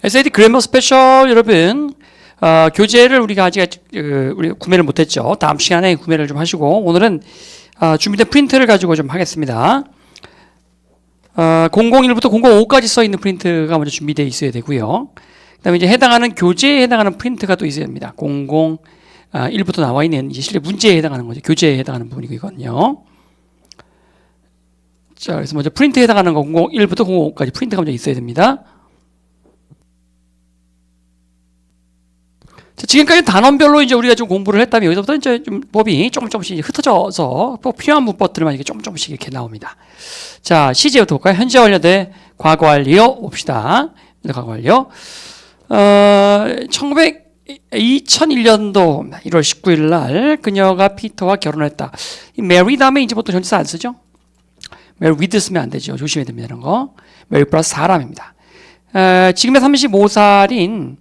SAT 그래머 스페셜 여러분, 교재를 우리가 아직 우리 구매를 못했죠. 다음 시간에 구매를 좀 하시고 오늘은 준비된 프린트를 가지고 좀 하겠습니다. 001부터 005까지 써 있는 프린트가 먼저 준비되어 있어야 되고요. 그다음에 이제 해당하는 교재에 해당하는 프린트가 또 있어야 됩니다. 001부터 나와 있는 이제 실제 문제에 해당하는 거죠. 교재에 해당하는 부분이거든요. 자, 그래서 먼저 프린트에 해당하는 거 001부터 005까지 프린트가 먼저 있어야 됩니다. 자, 지금까지 단원별로 이제 우리가 좀 공부를 했다면 여기서부터 이제 좀 법이 조금씩 이제 흩어져서 또 필요한 문법들만 이렇게 조금씩 이렇게 나옵니다. 자, 시제부터 볼까요? 현재 완료 대 과거 완료 봅시다. 과거 완료. 2001년도 1월 19일 날 그녀가 피터와 결혼했다. 이 메리 다음에 이제 보통 전치사 안 쓰죠? 메리 위드 쓰면 안 되죠. 조심해야 됩니다. 이런 거. 메리 플러스 사람입니다. 지금의 35살인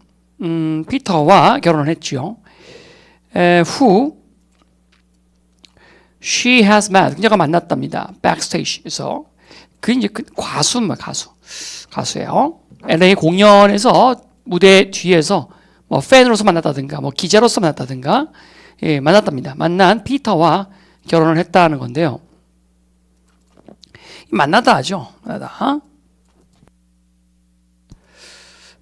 피터와 결혼을 했죠. Who she has met. 그녀가 만났답니다. 백스테이지에서. 그 이제 가수예요. LA 공연에서 무대 뒤에서 뭐 팬으로서 만났다든가 뭐 기자로서 만났다든가 만났답니다. 만난 피터와 결혼을 했다는 건데요. 만나다 하죠.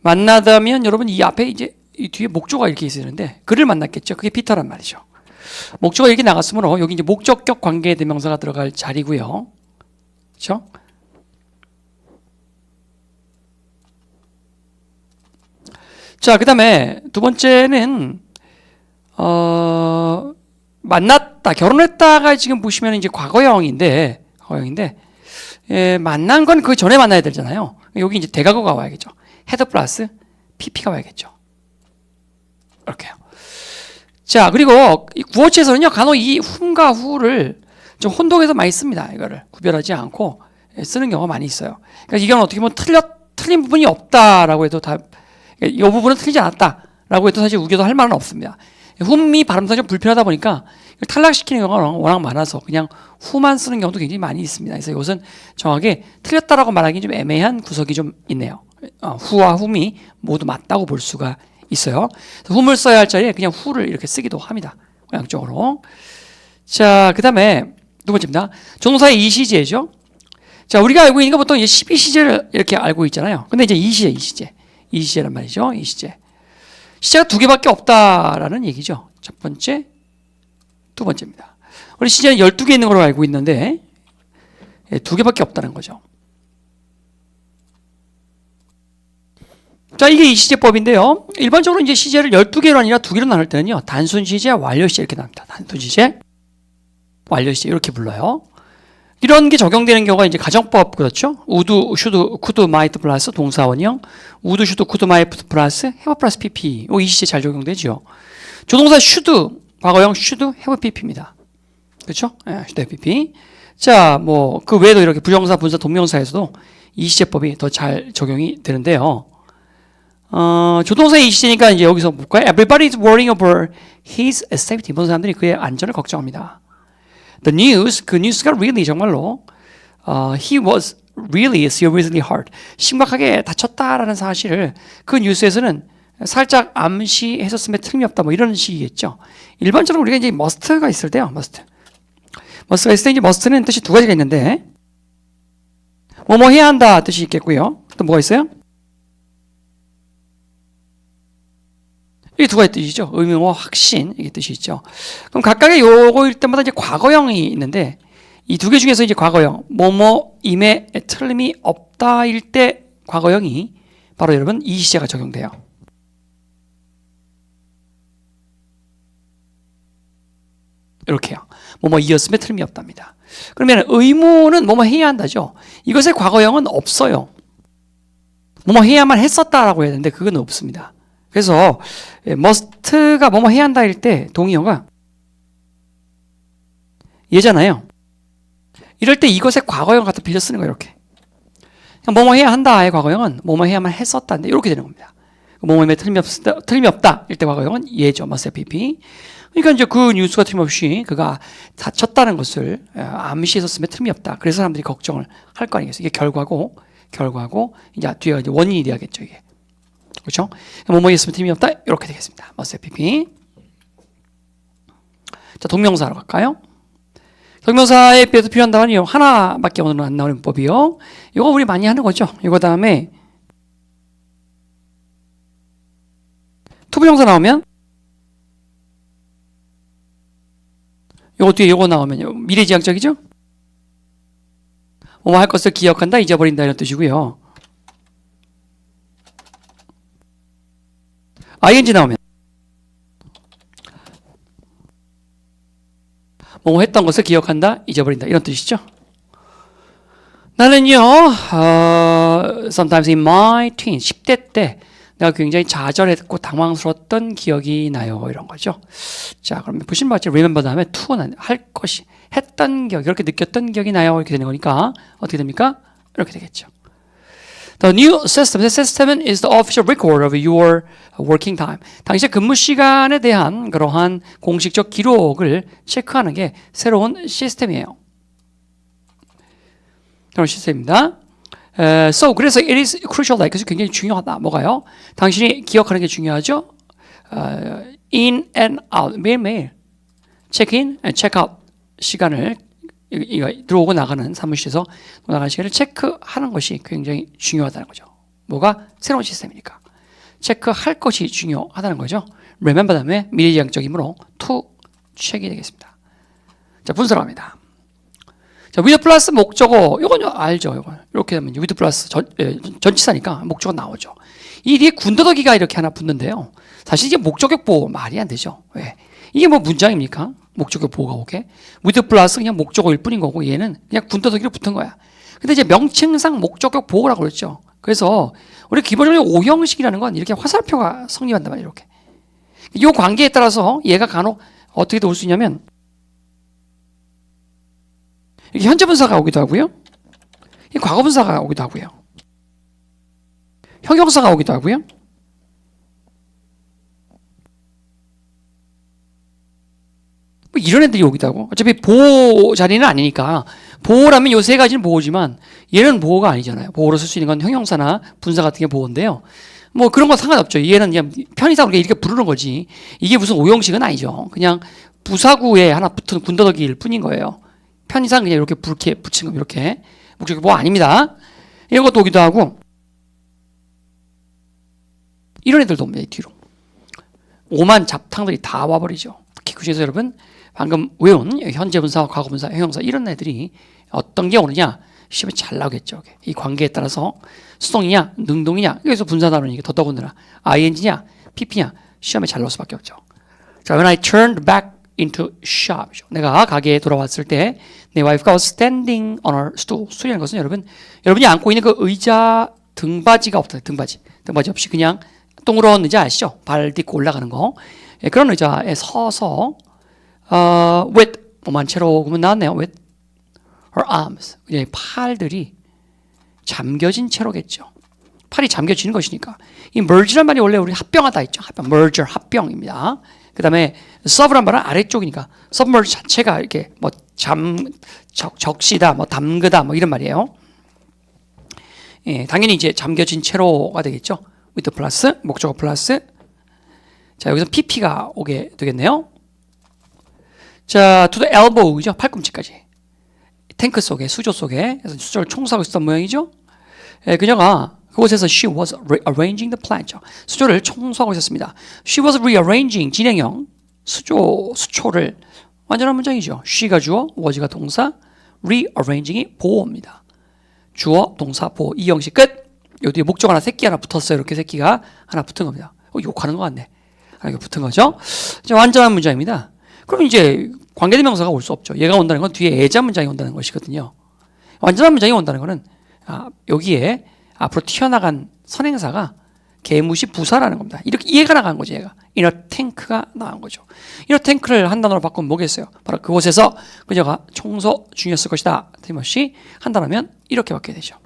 만나다면 여러분 이 앞에 이제 이 뒤에 목조가 이렇게 있었는데 그를 만났겠죠. 그게 피터란 말이죠. 목조가 이렇게 나갔으므로 여기 이제 목적격 관계 대명사가 들어갈 자리고요. 그렇죠? 자, 그다음에 두 번째는 만났다, 결혼했다가 지금 보시면 이제 과거형인데 만난 건 그 전에 만나야 되잖아요. 여기 이제 대과거가 와야겠죠. 헤드 플러스 PP가 와야겠죠. 이렇게요. 자, 그리고 구어체에서는요, 간혹 이 whom과 who를 좀 혼동해서 많이 씁니다. 이거를 구별하지 않고 쓰는 경우가 많이 있어요. 그러니까 이건 어떻게 보면 틀린 부분이 없다라고 해도 이 부분은 틀리지 않았다라고 해도 사실 우겨도 할 말은 없습니다. whom이 발음상 좀 불편하다 보니까 탈락시키는 경우가 워낙 많아서 그냥 who만 쓰는 경우도 굉장히 많이 있습니다. 그래서 이것은 정확하게 틀렸다라고 말하기 좀 애매한 구석이 좀 있네요. who와 whom이 모두 맞다고 볼 수가 있어요. whom을 써야 할 자리에 그냥 who를 이렇게 쓰기도 합니다. 양쪽으로. 자, 그 다음에 두 번째입니다. 종사의 이 시제죠. 자, 우리가 알고 있는 거 보통 이제 12시제를 이렇게 알고 있잖아요. 근데 이제 이 시제란 말이죠. 이 시제. 시제가 두 개밖에 없다라는 얘기죠. 첫 번째, 두 번째입니다. 우리 시제는 12개 있는 걸로 알고 있는데 두 개밖에 없다는 거죠. 자, 이게 이 시제법인데요. 일반적으로 이제 시제를 12개로 아니라 2개로 나눌 때는요. 단순 시제, 완료 시제 이렇게 나옵니다. 단순 시제, 완료 시제 이렇게 불러요. 이런 게 적용되는 경우가 이제 가정법 그렇죠. would, should, could, might 플러스 동사원형, would, should, could, might 플러스 have 플러스 pp. 이 시제 잘 적용되죠. 조동사 should, 과거형 should, have pp입니다. 그렇죠? should, have pp. 자, 뭐 그 외에도 이렇게 부정사, 분사, 동명사에서도 이 시제법이 더 잘 적용이 되는데요. 조동사의 이 시제니까 이제 여기서 볼까요? Everybody is worrying over his safety. 모든 사람들이 그의 안전을 걱정합니다. The news, 그 뉴스가 really 정말로 he was really seriously hurt. 심각하게 다쳤다라는 사실을 그 뉴스에서는 살짝 암시했었음에 틀림이 없다. 뭐 이런 식이겠죠. 일반적으로 우리가 이제 must가 있을 때요. must가 있을 때 이제 must는 뜻이 두 가지가 있는데 뭐 해야 한다 뜻이 있겠고요. 또 뭐가 있어요? 이게 두 가지 뜻이죠. 의무와 확신 이게 뜻이 있죠. 그럼 각각의 요거일 때마다 이제 과거형이 있는데 이 두 개 중에서 이제 과거형 뭐뭐임에 틀림이 없다일 때 과거형이 바로 여러분 이 시제가 적용돼요. 이렇게요. 뭐뭐이었음에 틀림이 없답니다. 그러면 의무는 뭐뭐 해야 한다죠. 이것의 과거형은 없어요. 뭐뭐 해야만 했었다라고 해야 되는데 그건 없습니다. 그래서 must가 뭐뭐 해야 한다일 때 동의어가 얘잖아요. 이럴 때 이것의 과거형 갖다 빌려 쓰는 거예요. 이렇게 뭐뭐 해야 한다의 과거형은 뭐뭐 해야만 했었다인데 이렇게 되는 겁니다. 뭐뭐에 틀림이 없다 일 때 과거형은 얘죠. must pp. 그러니까 이제 그 뉴스가 틀림없이 그가 다쳤다는 것을 암시했었음에 틀림이 없다. 그래서 사람들이 걱정을 할 거 아니겠어요. 이게 결과고 이제 뒤에 이제 원인이 돼야겠죠. 이게 그렇죠? 뭐뭐 있으면 팀이 없다. 이렇게 되겠습니다. must have PP. 자, 동명사로 갈까요? 동명사에 비해서 필요한 단어는 하나밖에 오늘은 안 나오는 법이요. 이거 우리 많이 하는 거죠. 이거 다음에 투부정사 나오면 요거 뒤에 요거 나오면 미래지향적이죠? 뭐 할 것을 기억한다, 잊어버린다 이런 뜻이고요. ing 나오면 뭐 했던 것을 기억한다, 잊어버린다 이런 뜻이죠. 나는요, sometimes in my teens, 10대 때 내가 굉장히 좌절했고 당황스러웠던 기억이 나요. 이런 거죠. 자, 그러면 보신 바처럼 remember 다음에 to는 할 것이, 했던 기억, 이렇게 느꼈던 기억이 나요. 이렇게 되는 거니까 어떻게 됩니까? 이렇게 되겠죠. The new system, the system is the official record of your working time. 당시의 근무 시간에 대한 그러한 공식적 기록을 체크하는 게 새로운 시스템이에요. 그런 시스템입니다. So 그래서 it is crucial that, 그래서 굉장히 중요하다. 뭐가요? 당신이 기억하는 게 중요하죠. In and out, 매일매일 체크인, 체크아웃 시간을, 이거 들어오고 나가는 사무실에서 나가는 시간을 체크하는 것이 굉장히 중요하다는 거죠. 뭐가? 새로운 시스템이니까 체크할 것이 중요하다는 거죠. remember 다음에 미래지향적이므로 to check이 되겠습니다. 자, 분석을 합니다. 자, with 플러스 목적어, 이건 알죠. 이건 이렇게 되면 with 플러스 전치사니까 목적어 나오죠. 이 뒤에 군더더기가 이렇게 하나 붙는데요. 사실 이게 목적격 보호 말이 안 되죠. 왜? 이게 뭐 문장입니까? 목적격 보호가 오게. with 플러스 그냥 목적어일 뿐인 거고 얘는 그냥 군더더기로 붙은 거야. 근데 이제 명칭상 목적격 보호라고 그랬죠. 그래서 우리 기본적으로 오형식이라는 건 이렇게 화살표가 성립한단 말이에요. 이렇게. 이 관계에 따라서 얘가 간혹 어떻게 올 수 있냐면 이렇게 현재 분사가 오기도 하고요. 과거 분사가 오기도 하고요. 형용사가 오기도 하고요. 뭐 이런 애들이 오기도 하고. 어차피 보호 자리는 아니니까. 보호라면 요 세 가지는 보호지만 얘는 보호가 아니잖아요. 보호로 쓸 수 있는 건 형용사나 분사 같은 게 보호인데요. 뭐 그런 건 상관없죠. 얘는 그냥 편의상 이렇게 부르는 거지. 이게 무슨 오형식은 아니죠. 그냥 부사구에 하나 붙은 군더더기일 뿐인 거예요. 편의상 그냥 이렇게 붙인 거 이렇게 목적이 뭐 아닙니다. 이런 것도 오기도 하고 이런 애들도 옵니다. 이 뒤로 오만 잡탕들이 다 와버리죠. 특히 그중에서 여러분 방금 외운 현재 분사, 과거 분사, 형용사 이런 애들이 어떤 게 오느냐 시험에 잘 나오겠죠. 이 관계에 따라서 수동이냐 능동이냐 여기서 분사 단어니까 더더군다나 ing냐 pp냐 시험에 잘 나올 수밖에 없죠. 자, when I turned back into shop. 내가 가게에 돌아왔을 때 내 와이프가 was standing on her stool. 스툴이라는 것은 여러분이 안고 있는 그 의자 등받이가 없다. 등받이 없이 그냥 동그란 의자 아시죠? 발 딛고 올라가는 거. 예, 그런 의자에 서서 with 뭐만 채로 그러면 나왔네요. with her arms. 그냥 팔들이 잠겨진 채로겠죠. 팔이 잠겨지는 것이니까. 이 merge란 말이 원래 우리 합병하다 있죠. 합병, merger 합병입니다. 그 다음에 sub란 말은 아래쪽이니까 submerge 자체가 이렇게 뭐 적시다, 뭐 담그다, 뭐 이런 말이에요. 예, 당연히 이제 잠겨진 채로가 되겠죠. with 플러스 목적어 플러스. 자, 여기서 pp가 오게 되겠네요. 자, to the elbow죠. 팔꿈치까지. 탱크 속에, 수조 속에, 그래서 수조를 청소하고 있었던 모양이죠. 예, 그녀가 그곳에서 she was rearranging the plant. 수조를 청소하고 있었습니다. She was rearranging 진행형 수초를 완전한 문장이죠. she가 주어, was가 동사, rearranging이 보호입니다. 주어, 동사, 보호 이 형식 끝. 요 뒤에 목적 하나, 새끼 하나 붙었어요. 이렇게 새끼가 하나 붙은 겁니다. 욕하는 것 같네. 이렇게 붙은 거죠. 완전한 문장입니다. 그럼 이제 관계대명사가 올 수 없죠. 얘가 온다는 건 뒤에 예자 문장이 온다는 것이거든요. 완전한 문장이 온다는 거는 여기에 앞으로 튀어나간 선행사가 개무시 부사라는 겁니다. 이렇게 이해가 나간 거죠. 얘가 inner tank가 나온 거죠. inner tank를 한 단어로 바꾸면 뭐겠어요? 바로 그곳에서 그녀가 청소 중이었을 것이다. 틀림없이 한 단어면 이렇게 바뀌게 되죠.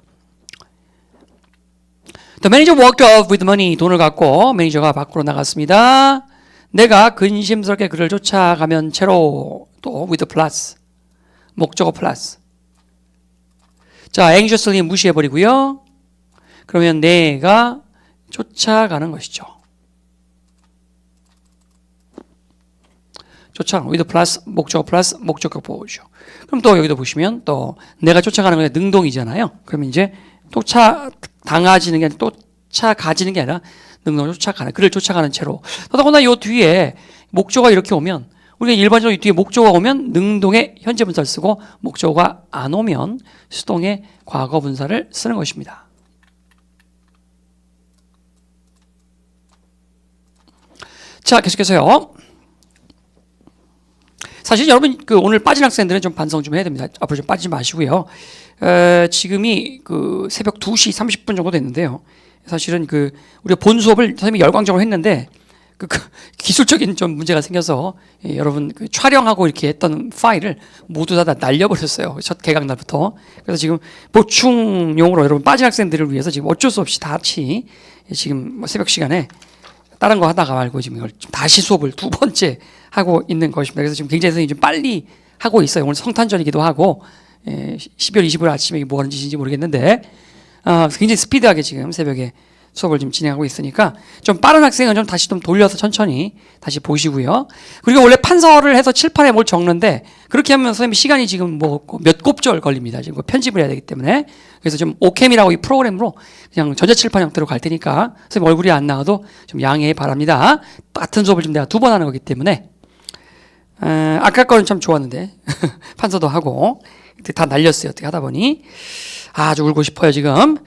The manager walked off with money. 돈을 갖고 매니저가 밖으로 나갔습니다. 내가 근심스럽게 그를 쫓아가면 채로 또 with plus 목적어 plus. 자, anxiously 무시해버리고요. 그러면 내가 쫓아가는 것이죠. 쫓아가는 with 플러스 목적어 플러스 목적격 보호죠. 그럼 또 여기도 보시면 또 내가 쫓아가는 건 능동이잖아요. 그러면 이제 당하지는 게 아니라 쫓아가지는 게 아니라 능동을 쫓아가는, 그를 쫓아가는 채로. 더더구나 요 뒤에 목적어가 이렇게 오면, 우리가 일반적으로 이 뒤에 목적어가 오면 능동의 현재 분사를 쓰고, 목적어가 안 오면 수동의 과거 분사를 쓰는 것입니다. 자, 계속해서요. 사실 여러분 오늘 빠진 학생들은 좀 반성 좀 해야 됩니다. 앞으로 좀 빠지지 마시고요. 지금이 새벽 2시 30분 정도 됐는데요. 사실은 우리가 본 수업을 선생님이 열광적으로 했는데 기술적인 좀 문제가 생겨서 여러분 촬영하고 이렇게 했던 파일을 모두 다 날려버렸어요. 첫 개강 날부터. 그래서 지금 보충용으로 여러분 빠진 학생들을 위해서 지금 어쩔 수 없이 다 같이 지금 새벽 시간에 다른 거 하다가 말고 지금 이걸 다시 수업을 두 번째 하고 있는 것입니다. 그래서 지금 굉장히 선생님이 좀 빨리 하고 있어요. 오늘 성탄절이기도 하고 12월 25일 아침에 뭐 하는 짓인지 모르겠는데 굉장히 스피드하게 지금 새벽에 수업을 지금 진행하고 있으니까 좀 빠른 학생은 좀 다시 좀 돌려서 천천히 다시 보시고요. 그리고 원래 판서를 해서 칠판에 뭘 적는데 그렇게 하면 선생님 시간이 지금 뭐 몇 곱절 걸립니다. 지금 편집을 해야 되기 때문에. 그래서 좀 오캠이라고 이 프로그램으로 그냥 전자칠판 형태로 갈 테니까 선생님 얼굴이 안 나와도 좀 양해 바랍니다. 같은 수업을 지금 내가 2번 하는 거기 때문에 아까 거는 참 좋았는데 판서도 하고 다 날렸어요. 어떻게 하다 보니 아주 울고 싶어요 지금.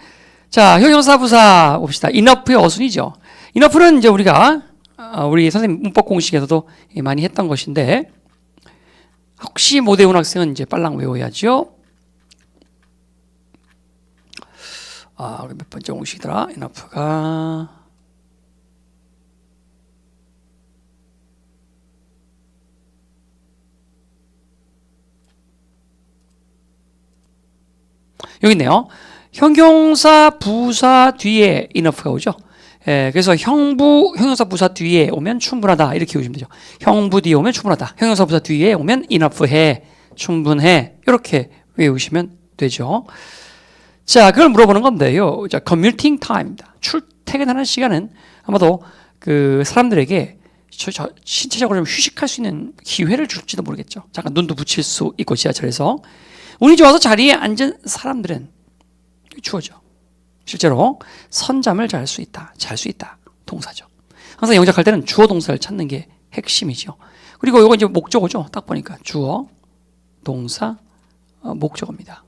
자, 형용사 부사 봅시다. enough의 어순이죠. enough는 이제 우리가 우리 선생님 문법 공식에서도 많이 했던 것인데 혹시 못 외운 학생은 이제 빨랑 외워야죠. 몇 번째 공식이더라? enough가 여기 있네요. 형용사 부사 뒤에 enough가 오죠. 그래서 형용사 부사 뒤에 오면 충분하다 이렇게 외우시면 되죠. 형부 뒤에 오면 충분하다. 형용사 부사 뒤에 오면 enough해, 충분해 이렇게 외우시면 되죠. 자, 그걸 물어보는 건데요. 자, commuting time입니다. 출퇴근하는 시간은 아마도 사람들에게 신체적으로 좀 휴식할 수 있는 기회를 줄지도 모르겠죠. 잠깐 눈도 붙일 수 있고 지하철에서 운이 좋아서 자리에 앉은 사람들은 주어죠. 실제로 선잠을 잘 수 있다. 잘 수 있다. 동사죠. 항상 영작할 때는 주어 동사를 찾는 게 핵심이죠. 그리고 이거 이제 목적어죠. 딱 보니까 주어, 동사, 목적어입니다.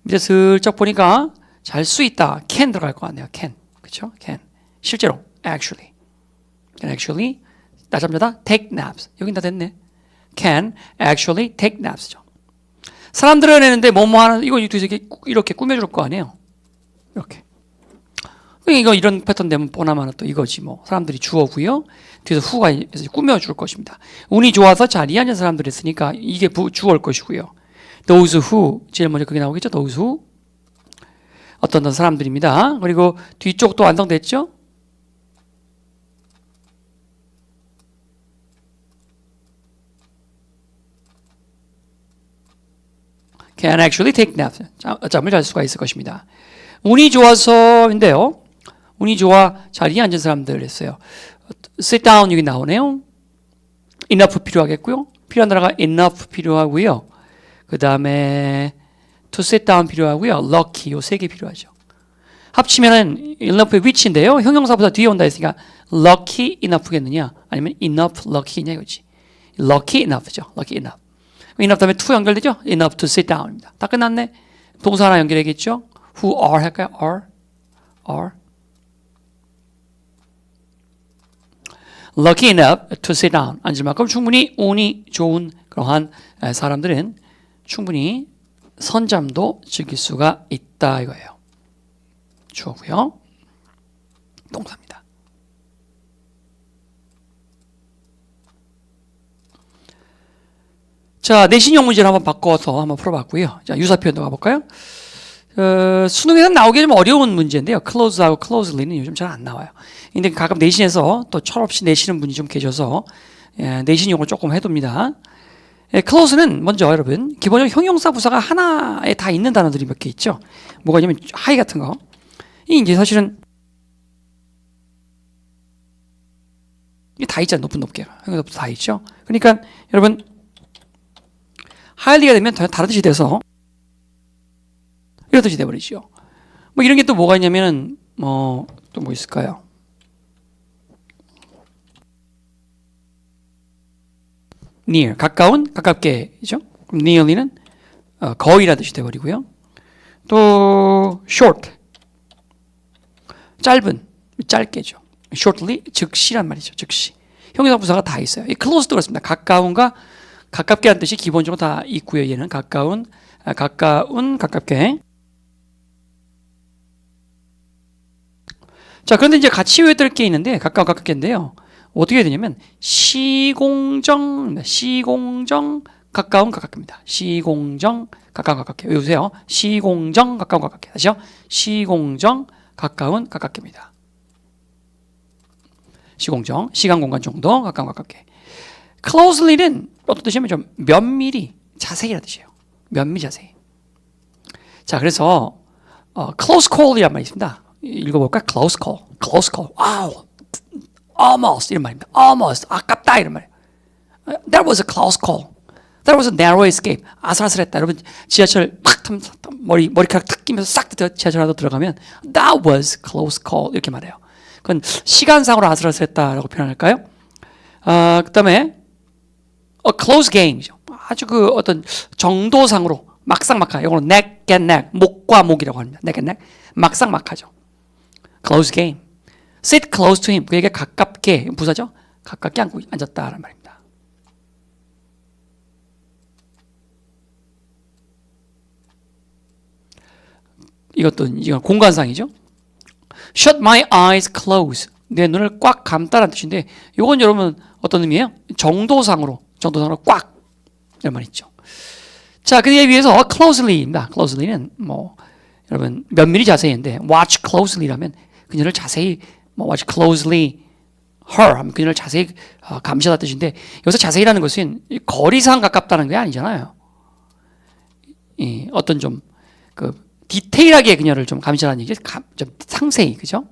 밑에 슬쩍 보니까 잘 수 있다. can 들어갈 것 같네요. can. 그렇죠? can. 실제로 actually. can actually 낮잠 자다 take naps. 여긴 다 됐네. can actually take naps죠. 사람들은 했는데 뭐뭐 하는 이거 이렇게 꾸며줄 거 아니에요. 이렇게. 이거 이런 패턴 되면 보나마나 또 이거지 뭐. 사람들이 주어고요. 뒤에서 후가 꾸며줄 것입니다. 운이 좋아서 자리에 앉은 사람들이 있으니까 이게 주어일 것이고요. those who 제일 먼저 그게 나오겠죠. those who 어떤 사람들입니다. 그리고 뒤쪽도 완성됐죠. can actually take naps. 잠을 잘 수가 있을 것입니다. 운이 좋아서인데요. 운이 좋아 자리에 앉은 사람들 했어요. sit down 여기 나오네요. enough 필요하겠고요. 필요한 단어가 enough 필요하고요. 그 다음에 to sit down 필요하고요. lucky 요 세 개 필요하죠. 합치면은 enough의 which인데요. 형용사보다 뒤에 온다 했으니까 lucky enough겠느냐 아니면 enough lucky냐 이거지. lucky enough죠. lucky enough. enough 다음에 to 연결되죠? enough to sit down입니다. 다 끝났네. 동사 하나 연결해야겠죠? who are 할까요? are lucky enough to sit down 앉을 만큼 충분히 운이 좋은 그러한 사람들은 충분히 선잠도 즐길 수가 있다 이거예요. 주어고요. 동사입니다. 자, 내신용 문제를 한번 바꿔서 한번 풀어봤고요. 자, 유사 표현도 가볼까요? 수능에서 나오기 좀 어려운 문제인데요. close하고 closely는 요즘 잘 안 나와요. 근데 가끔 내신에서 또 철없이 내시는 분이 좀 계셔서 내신용을 조금 해둡니다. close는 먼저 여러분 기본적으로 형용사 부사가 하나에 다 있는 단어들이 몇 개 있죠. 뭐가 있냐면 하이 같은 거. 이 이제 사실은 이게 다 있잖아요. 높게. 여기서부터 다 있죠. 그러니까 여러분 highly가 되면 다른 뜻이 돼서 이런 뜻이 돼버리죠. 뭐 이런 게 또 뭐가 있냐면은 또 뭐 있을까요? near 가까운 가깝게죠. 그럼 nearly는 거의라는 뜻이 돼버리고요. 또 short 짧은 짧게죠. shortly 즉시란 말이죠. 즉시 형용사 부사가 다 있어요. 이 close도 그렇습니다. 가까운가 가깝게라는 뜻이 기본적으로 다 있고요. 얘는 가까운 가깝게. 자, 그런데 이제 같이 외워둘 게 있는데 가까운 가깝게인데요. 어떻게 해야 되냐면 시공정 가까운 가깝게입니다. 시공정 가까운 가깝게 외우세요. 시공정 가까운 가깝게. 다시요. 시공정 가까운 가깝게입니다. 시공정 시간 공간 정도 가까운 가깝게. closely는 어떤 뜻이냐면 좀 면밀히 자세히라는 뜻이에요. 면밀히 자세히. 자, 그래서 close call이란 말이 있습니다. 읽어볼까? close call. 와우, almost 이런 말입니다. almost 아깝다 이런 말이에요. That was a close call. That was a narrow escape. 아슬아슬했다. 여러분 지하철 팍 머리카락 탁 끼면서 싹 지하철 안으로 들어가면 That was close call 이렇게 말해요. 그건 시간상으로 아슬아슬했다라고 표현할까요? 그다음에 a close game이죠. 아주 그 어떤 정도상으로 막상막하. 이거는 neck and neck 목과 목이라고 합니다. neck and neck 막상막하죠. close game. sit close to him. 그에게 가깝게 부사죠. 가깝게 앉았다라는 말입니다. 이건 공간상이죠. Shut my eyes close. 내 눈을 꽉 감다라는 뜻인데 이건 여러분 어떤 의미예요? 정도상으로 꽉 이런 말 있죠. 자, 그에 비해서 closelly입니다. closelly는 뭐 여러분 면밀히 자세히인데 watch closely라면 그녀를 자세히 watch closely her 하면 그녀를 자세히 감시하다 뜻인데 여기서 자세히라는 것은 거리상 가깝다는 게 아니잖아요. 어떤 좀 그 디테일하게 그녀를 좀 감시하는 얘기, 좀 상세히, 그죠?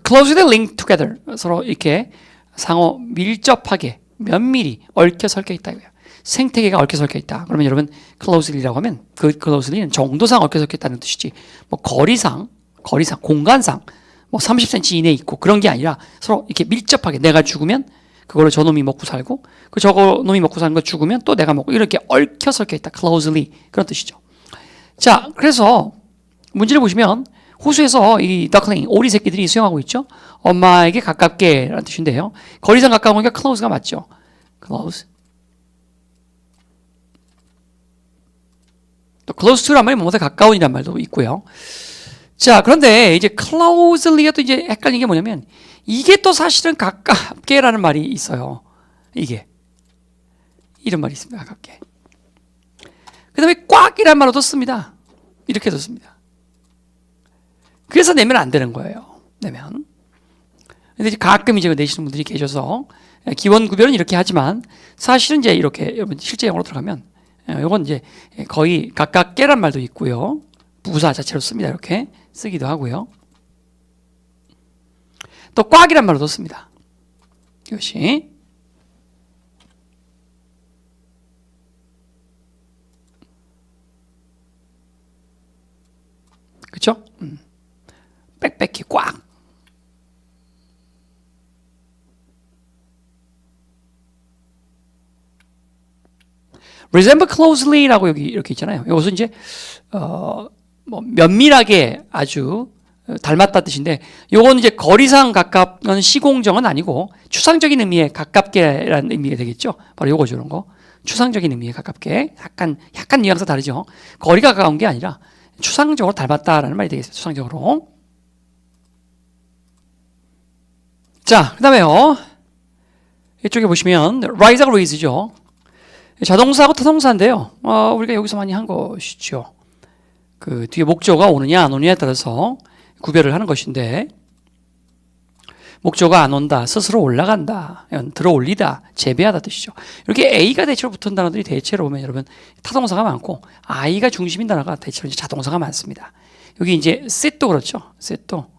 closely linked together 서로 이렇게 상호 밀접하게 면밀히 얽혀 설켜 있다 이거예요. 생태계가 얽혀 설켜 있다. 그러면 여러분 closely라고 하면 그 closely는 정도상 얽혀 설켜 있다는 뜻이지. 뭐 거리상, 공간상 뭐 30cm 이내에 있고 그런 게 아니라 서로 이렇게 밀접하게 내가 죽으면 그걸로 저놈이 먹고 살고 그 저놈이 먹고 사는 거 죽으면 또 내가 먹고 이렇게 얽혀 설켜 있다. closely 그런 뜻이죠. 자, 그래서 문제를 보시면 호수에서 이 더클링, 오리 새끼들이 수영하고 있죠. 엄마에게 가깝게 라는 뜻인데요. 거리상 가까운 거니까 close가 맞죠. close. 또 close to란 말이 뭐뭐에 가까운이란 말도 있고요. 자, 그런데 이제 closely가 또 이제 헷갈리는 게 뭐냐면 이게 또 사실은 가깝게라는 말이 있어요. 이게 이런 말이 있습니다. 가깝게. 그 다음에 꽉이라는 말로도 씁니다. 이렇게도 씁니다. 그래서 내면 안 되는 거예요. 내면. 근데 이제 가끔 이제 내시는 분들이 계셔서 기원 구별은 이렇게 하지만 사실은 이제 이렇게 여러분 실제 영어로 들어가면 이건 이제 거의 가깝게란 말도 있고요. 부사 자체로 씁니다. 이렇게 쓰기도 하고요. 또 꽉이란 말로도 씁니다. 이것이 그렇죠? 빽빽히 꽉. resemble closely라고 여기 이렇게 있잖아요. 이것은 이제 뭐 면밀하게 아주 닮았다 뜻인데, 요건 이제 거리상 가깝은 시공정은 아니고 추상적인 의미의 가깝게라는 의미가 되겠죠. 바로 요거죠, 이런 거. 추상적인 의미의 가깝게. 약간 뉘앙스 다르죠. 거리가 가까운 게 아니라 추상적으로 닮았다라는 말이 되겠어요. 추상적으로. 자, 그 다음에요. 이쪽에 보시면 rise하고 raise죠. 자동사하고 타동사인데요. 우리가 여기서 많이 한 것이죠. 그 뒤에 목조가 오느냐 안 오느냐에 따라서 구별을 하는 것인데, 목조가 안 온다, 스스로 올라간다, 들어 올리다, 재배하다 뜻이죠. 이렇게 A가 대체로 붙은 단어들이 대체로 보면 여러분 타동사가 많고 I가 중심인 단어가 대체로 이제 자동사가 많습니다. 여기 이제 sit도 그렇죠. sit도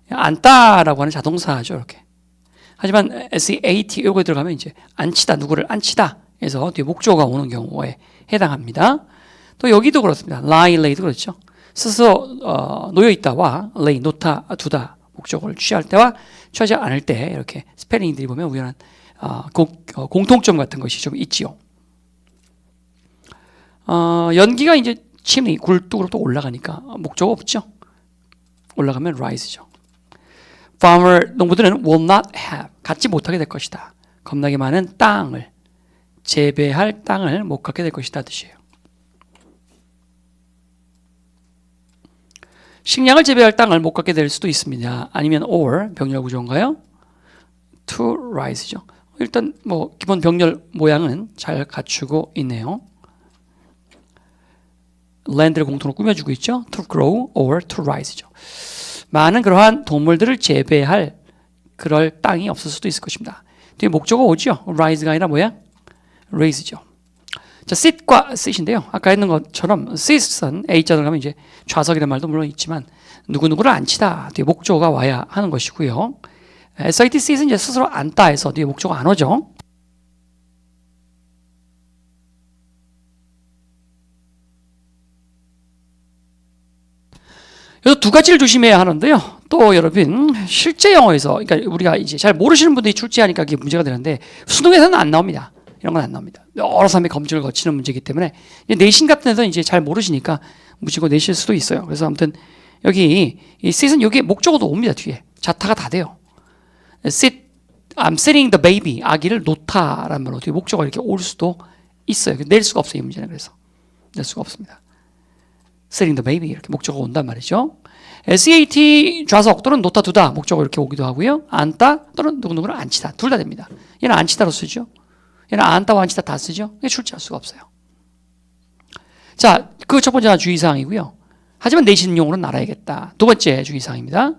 앉다라고 하는 자동사죠. 이렇게 하지만 SAT 요거에 들어가면 이제 앉히다, 누구를 앉히다 해서 뒤에 목조가 오는 경우에 해당합니다. 또 여기도 그렇습니다. lie, lay도 그렇죠. 스스로 놓여 있다와 lay, 놓다, 두다 목적을 취할 때와 취하지 않을 때 이렇게 스펠링들이 보면 우연한 공통점 같은 것이 좀 있지요. 연기가 이제 chimney, 굴뚝으로 또 올라가니까 목적 없죠. 올라가면 rise죠. farmer, 농부들은 will not have, 갖지 못하게 될 것이다. 겁나게 많은 땅을, 재배할 땅을 못 갖게 될 것이다 뜻이에요. 식량을 재배할 땅을 못 갖게 될 수도 있습니다. 아니면 or, 병렬 구조인가요? to rise죠. 일단 뭐 기본 병렬 모양은 잘 갖추고 있네요. land를 공통으로 꾸며주고 있죠. to grow or to rise죠. 많은 그러한 동물들을 재배할 그럴 땅이 없을 수도 있을 것입니다. 뒤에 목적어 오죠. rise가 아니라 뭐야? raise죠. 자, sit과 sit인데요. 아까 했는 것처럼 sit은 A자 들어가면 이제 좌석이라는 말도 물론 있지만 누구누구를 앉히다 뒤에 목적어가 와야 하는 것이고요. SIT sit은 이제 스스로 앉다 해서 뒤에 목적어가 안 오죠. 그래서 두 가지를 조심해야 하는데요. 또 여러분 실제 영어에서 그러니까 우리가 이제 잘 모르시는 분들이 출제하니까 그게 문제가 되는데 수능에서는 안 나옵니다. 이런 건 안 나옵니다. 여러 사람의 검증을 거치는 문제이기 때문에 내신 같은 데서 이제 잘 모르시니까 무시고 내실 수도 있어요. 그래서 아무튼 여기 이 sit은 여기 목적어도 옵니다. 뒤에 자타가 다 돼요. sit, I'm sitting the baby, 아기를 놓다라는 말로 뒤에 목적어가 이렇게 올 수도 있어요. 낼 수가 없어요. 이 문제는 그래서 낼 수가 없습니다. sitting the baby 이렇게 목적어가 온단 말이죠. SAT 좌석 또는 놓다 두다 목적어 이렇게 오기도 하고요. 앉다 또는 누구누구를 앉히다 둘 다 됩니다. 얘는 앉히다로 쓰죠. 얘는 앉다와 앉히다 다 쓰죠. 이게 출제할 수가 없어요. 자, 그 첫 번째가 주의사항이고요. 하지만 내신용으로는 알아야겠다. 두 번째 주의사항입니다.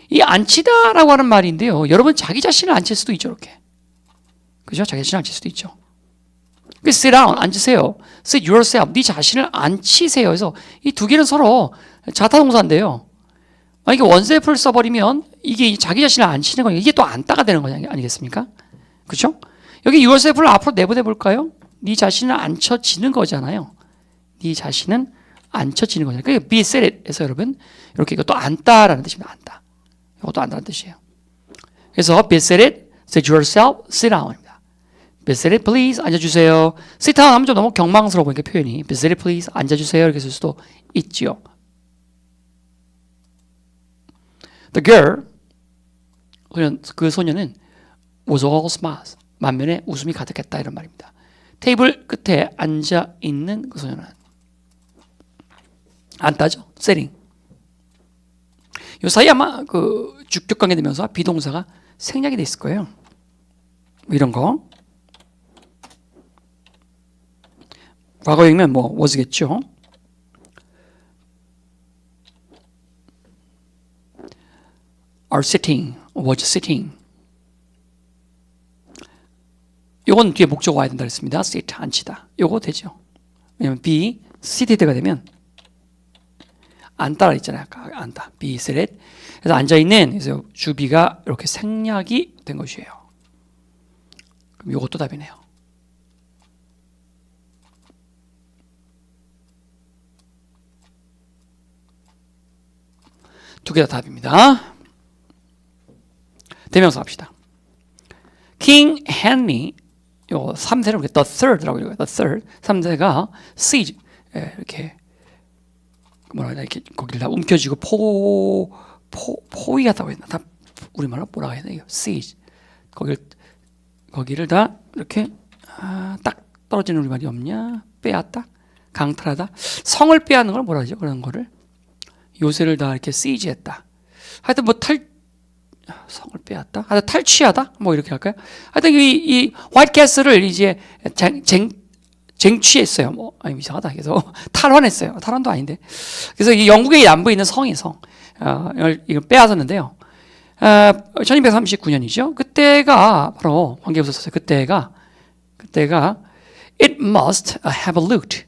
이 앉히다라고 하는 말인데요. 여러분 자기 자신을 앉힐 수도 있죠. 이렇게. 그죠? 자기 자신을 앉힐 수도 있죠. sit down, 앉으세요. sit yourself, 네 자신을 앉히세요. 그래서 이 두 개는 서로 자타동사인데요. 만약에 원세프를 써버리면 이게 자기 자신을 앉히는 거니까 이게 또 앉다가 되는 거 아니겠습니까? 그렇죠? 여기 yourself를 앞으로 내보내 볼까요? 네 자신을 앉혀지는 거잖아요. 네 자신은 앉혀지는 거잖아요. 그러니까 be seated 해서 여러분 이렇게 이것도 앉다라는 뜻입니다. 앉다. 이것도 앉다는 뜻이에요. 그래서 be seated, sit yourself, sit down입니다. be seated, please 앉아주세요. sit down 하면 좀 너무 경망스러워 보니까 표현이 be seated, please 앉아주세요 이렇게 쓸 수도 있지요. The girl, 그 소녀는 was all smiles, 만면에 웃음이 가득했다 이런 말입니다. 테이블 끝에 앉아 있는 그 소녀는 앉다죠, sitting. 요 사이 아마 그 주격관계 되면서 비동사가 생략이 돼 있을 거예요. 이런 거. 과거형이면 뭐 was겠죠. are sitting, was sitting. 요건 뒤에 목적 와야 된다 그랬습니다. sit, 앉히다. 요거 되죠. 왜냐면 be seated가 되면 앉다라 있잖아요. 아까 앉다. be seated. 그래서 앉아있는 그래서 주비가 이렇게 생략이 된 것이에요. 그럼 요것도 답이네요. 두 개 다 답입니다. 대명사 합시다. King Henry 요 3세를 the third라고 읽어요. the third 3세가 siege 이렇게 뭐라 해야 이렇게 거기를 다 움켜쥐고 포위하다고 했나? 다 우리말로 뭐라고 해야 돼요? siege 거기를 다 이렇게 딱 떨어지는 우리말이 없냐? 빼앗다, 강탈하다. 성을 빼앗는 걸 뭐라 하죠? 그런 거를 요새를 다 이렇게 siege했다. 하여튼 뭐 성을 빼앗다? 하여튼 탈취하다? 뭐 이렇게 할까요? 하여튼 이 화이트캐슬을 이제 쟁취했어요. 뭐 아니 이상하다. 그래서 탈환했어요. 탈환도 아닌데. 그래서 이 영국의 남부에 있는 성이 이걸 빼앗았는데요. 1239년이죠. 그때가 바로 관계부서 썼어요. 그때가 it must have looked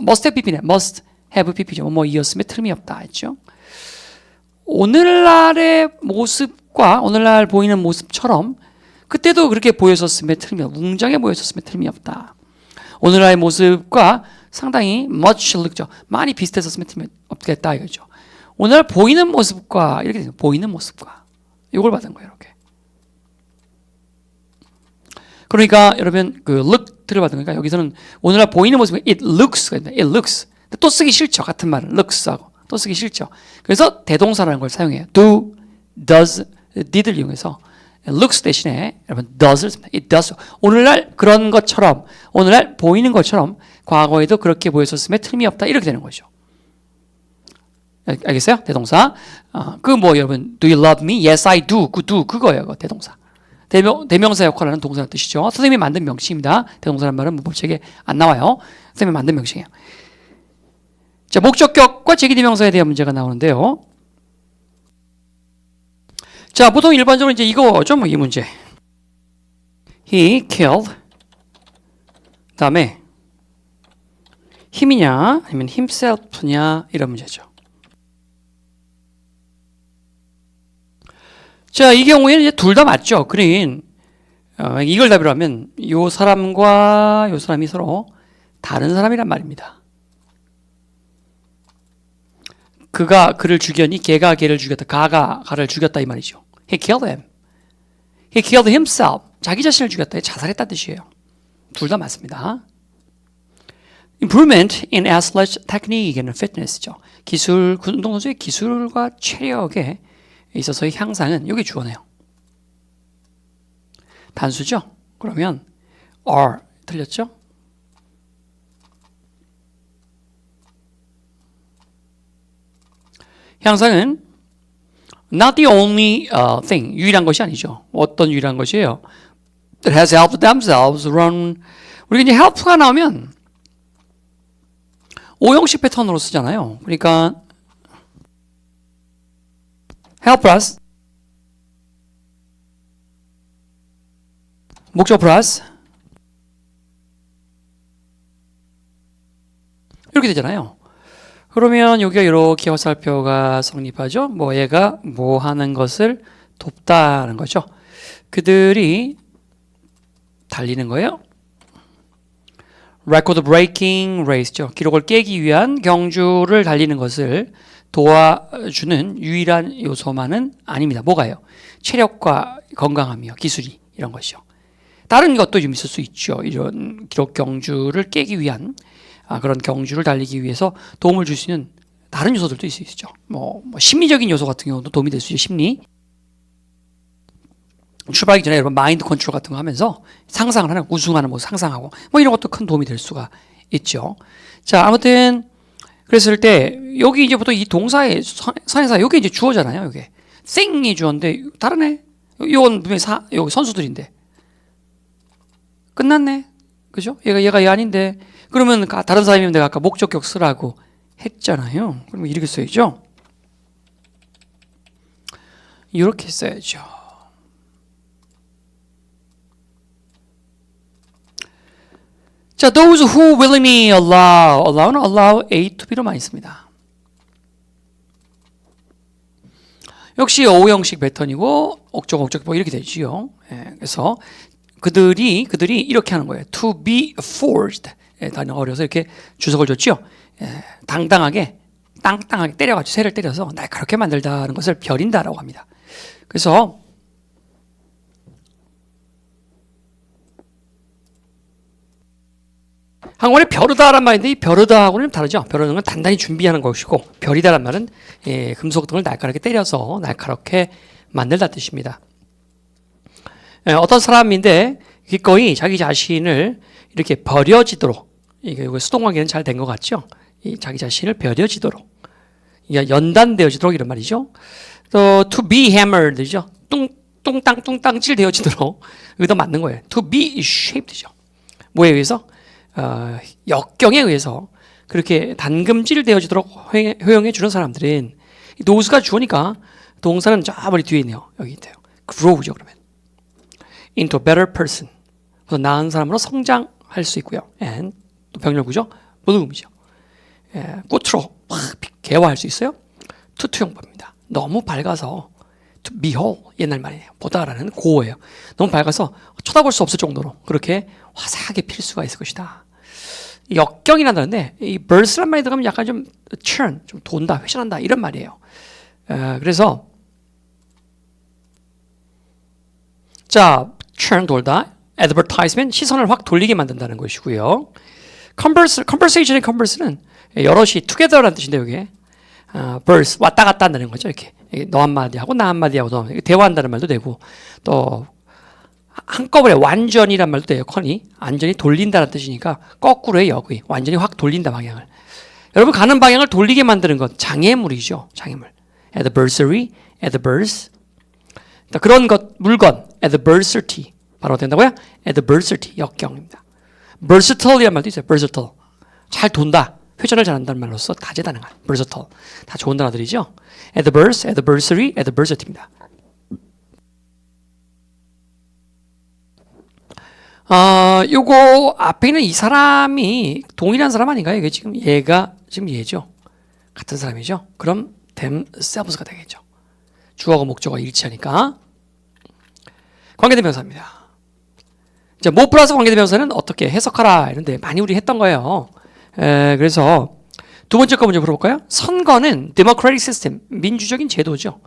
must have pp네. must have pp죠. 뭐이었으면 틀림이 없다 했죠. 오늘날의 모습과 오늘날 보이는 모습처럼 그때도 그렇게 보였었으면 틀림이 없다. 웅장해 보였었으면 틀림이 없다. 오늘날의 모습과 상당히 much look죠. 많이 비슷했었으면 틀림이 없겠다 이거죠. 오늘 보이는 모습과 이렇게 돼요. 보이는 모습과 이걸 받은 거예요. 이렇게. 그러니까 여러분 그 look를 받은 거니까 여기서는 오늘날 보이는 모습은 it looks it looks 또 쓰기 싫죠. 같은 말은 looks하고 또 쓰기 싫죠. 그래서 대동사라는 걸 사용해요. do, does, did를 이용해서 looks 대신에 여러분 does를 씁니다. it does. 오늘날 그런 것처럼 오늘날 보이는 것처럼 과거에도 그렇게 보였었음에 틀림이 없다 이렇게 되는 거죠. 알겠어요? 대동사. 그 뭐 여러분 do you love me? Yes I do. 그 do 그거예요. 그 대동사. 대명사 역할을 하는 동사라는 뜻이죠. 선생님이 만든 명칭입니다. 대동사라는 말은 문법책에 안 나와요. 선생님이 만든 명칭이에요. 자, 목적격과 제기대명사에 대한 문제가 나오는데요. 자, 보통 일반적으로 이제 이거죠, 뭐 이 문제. He killed. 다음에 him이냐 아니면 himself냐 이런 문제죠. 자, 이 경우에는 이제 둘 다 맞죠. 그린 이걸 답으로 하면 이 사람과 이 사람이 서로 다른 사람이란 말입니다. 그가 그를 죽였니? 걔가 걔를 죽였다. 가가 가를 죽였다 이 말이죠. He killed him. He killed himself. 자기 자신을 죽였다. 자살했다는 뜻이에요. 둘 다 맞습니다. Improvement in athlete technique and fitness죠. 기술, 운동선수의 기술과 체력에 있어서의 향상은 여기 주어네요. 단수죠? 그러면 are 틀렸죠? 향상은 not the only thing, 유일한 것이 아니죠. 어떤 유일한 것이에요? That has helped themselves run. 우리가 이제 help가 나오면 5형식 패턴으로 쓰잖아요. 그러니까 help plus 목적 플러스 이렇게 되잖아요. 그러면 여기가 이렇게 화살표가 성립하죠. 뭐 얘가 뭐 하는 것을 돕다는 거죠. 그들이 달리는 거예요. record breaking race죠. 기록을 깨기 위한 경주를 달리는 것을 도와주는 유일한 요소만은 아닙니다. 뭐가요? 체력과 건강함이요. 기술이 이런 것이요. 다른 것도 좀 있을 수 있죠. 이런 기록 경주를 깨기 위한 그런 경주를 달리기 위해서 도움을 줄 수 있는 다른 요소들도 있을 수 있죠. 뭐 심리적인 요소 같은 경우도 도움이 될 수 있죠. 심리. 출발하기 전에 여러분 마인드 컨트롤 같은 거 하면서 상상을 하는 우승하는 모습 상상하고 뭐 이런 것도 큰 도움이 될 수가 있죠. 자, 아무튼 그랬을 때 여기 이제 보통 이 동사의 선행사 여기 이제 주어잖아요. 이게 thing이 주어인데 다르네. 이건 분명히 여기 선수들인데 끝났네. 그죠? 얘가 얘 아닌데 그러면 다른 사람이면 내가 아까 목적격 쓰라고 했잖아요. 그러면 이렇게 써야죠. 이렇게 써야죠. 자, those who willingly allow는 allow A to B로 많이 씁니다. 역시 어휘형식 패턴이고 억적 뭐 이렇게 되지요. 예, 그래서 그들이 이렇게 하는 거예요. To be forged. 예, 단어가 어려서 이렇게 주석을 줬죠. 예, 당당하게 땅땅하게 때려가지고 새를 때려서 날카롭게 만들다는 것을 벼린다라고 합니다. 그래서 한국말에 벼르다란 말인데 이 벼르다하고는 다르죠. 벼르는 건 단단히 준비하는 것이고 벼리다란 말은 금속 등을 날카롭게 때려서 날카롭게 만들다 뜻입니다. 어떤 사람인데 기꺼이 자기 자신을 이렇게 버려지도록 이게 수동관계는 잘 된 것 같죠. 자기 자신을 버려지도록 연단되어지도록 이런 말이죠. 또 to be hammered죠. 뚱땅 찔되어지도록 여기다 맞는 거예요. To be shaped죠. 뭐에 의해서? 역경에 의해서 그렇게 단금질 되어지도록 허용해 주는 사람들은 노수가 주어니까 동사는 저 머리 뒤에 있네요. 여기 있대요. grow죠. 그러면 into a better person, 더 나은 사람으로 성장할 수 있고요. and 또 병렬구죠. bloom이죠. 꽃으로 확 개화할 수 있어요. 투투용법입니다. 너무 밝아서 to behold 옛날 말이에요. 보다라는 고어예요. 너무 밝아서 쳐다볼 수 없을 정도로 그렇게 화사하게 필 수가 있을 것이다. 역경이란다는데 이 burst란 말이 들어가면 약간 좀 churn, 좀 돈다, 회전한다 이런 말이에요. 그래서 자, churn 돌다, advertisement 시선을 확 돌리게 만든다는 것이고요. conversation의 converse는 여럿이 together라는 뜻인데 여기에 burst 왔다 갔다 한다는 거죠. 이렇게 너 한마디 하고 나 한마디 하고 너 대화한다는 말도 되고 또 한꺼번에 완전이란 말도 돼요. 컨이 완전히 돌린다는 뜻이니까 거꾸로의 역의 완전히 확 돌린다 방향을. 여러분 가는 방향을 돌리게 만드는 것 장애물이죠. 장애물. adversary, adverse. 그런 것 물건 adversity 바로 된다고요? adversity 역경입니다. versatile이란 말도 있어요. versatile 잘 돈다. 회전을 잘한다는 말로서 다재다능한 versatile 다 좋은 단어들이죠. adverse, adversary, adversity입니다. 요거 앞에 있는 이 사람이 동일한 사람 아닌가요? 이게 지금 얘가 지금 얘죠. 같은 사람이죠. 그럼 themselves가 되겠죠. 주어가 목적어가 일치하니까. 관계대명사입니다. 자, 뭐 플러스 관계대명사는 어떻게 해석하라 이런데 많이 우리 했던 거예요. 그래서 두 번째 거 먼저 물어볼까요? 선거는 democratic system, 민주적인 제도죠.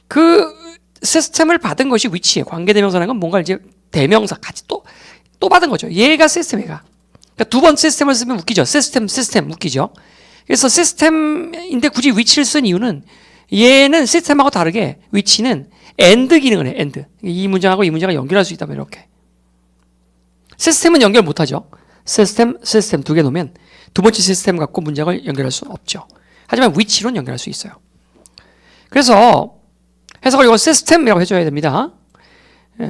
그 시스템을 받은 것이 which예요. 관계대명사라는 건 뭔가 이제 대명사 같이 또 받은 거죠. 얘가 시스템이가. 그러니까 두 번 시스템을 쓰면 웃기죠. 시스템 웃기죠. 그래서 시스템인데 굳이 which를 쓴 이유는 얘는 시스템하고 다르게 which는 and 기능을 해. and. 이 문장하고 이 문장을 연결할 수 있다면 이렇게. 시스템은 연결 못하죠. 시스템 두 개 놓으면 두 번째 시스템 갖고 문장을 연결할 수는 없죠. 하지만 which로는 연결할 수 있어요. 그래서 해석을 이거 시스템이라고 해줘야 됩니다.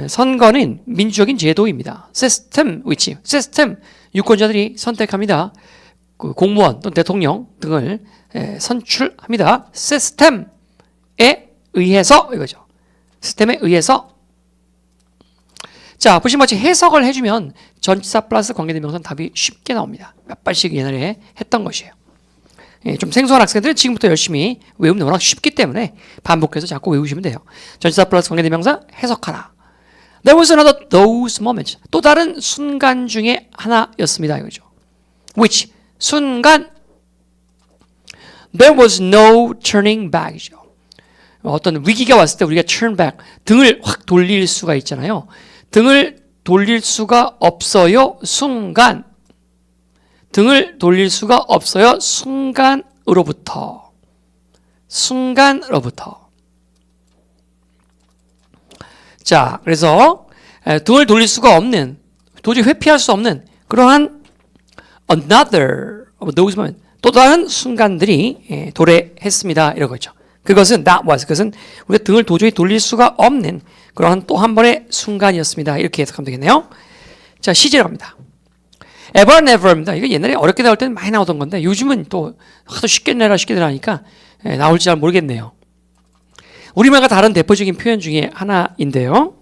선거는 민주적인 제도입니다. 시스템 which. 시스템 유권자들이 선택합니다. 그 공무원 또는 대통령 등을 선출합니다. 시스템에 의해서 이거죠. 시스템에 의해서. 자, 보시면 마치 해석을 해주면 전치사 플러스 관계대명사는 답이 쉽게 나옵니다. 몇 발씩 옛날에 했던 것이에요. 좀 생소한 학생들은 지금부터 열심히 외우면 워낙 쉽기 때문에 반복해서 자꾸 외우시면 돼요. 전치사 플러스 관계대명사 해석하라. There was another those moments. 또 다른 순간 중에 하나였습니다. 이거죠. Which 순간 there was no turning back이죠. 어떤 위기가 왔을 때 우리가 turn back 등을 확 돌릴 수가 있잖아요. 등을 돌릴 수가 없어요. 순간. 등을 돌릴 수가 없어요. 순간으로부터. 자, 그래서 등을 돌릴 수가 없는, 도저히 회피할 수 없는 그러한 another of those moments, 또 다른 순간들이 도래했습니다. 이런 거죠. 그것은 that was, 그것은 우리가 등을 도저히 돌릴 수가 없는 그러한 또 한 번의 순간이었습니다. 이렇게 해석하면 되겠네요. 자, 시제로 갑니다. ever never입니다. 이거 옛날에 어렵게 나올 때는 많이 나오던 건데 요즘은 또 하도 쉽게 내라 하니까 나올지 잘 모르겠네요. 우리말과 다른 대표적인 표현 중에 하나인데요.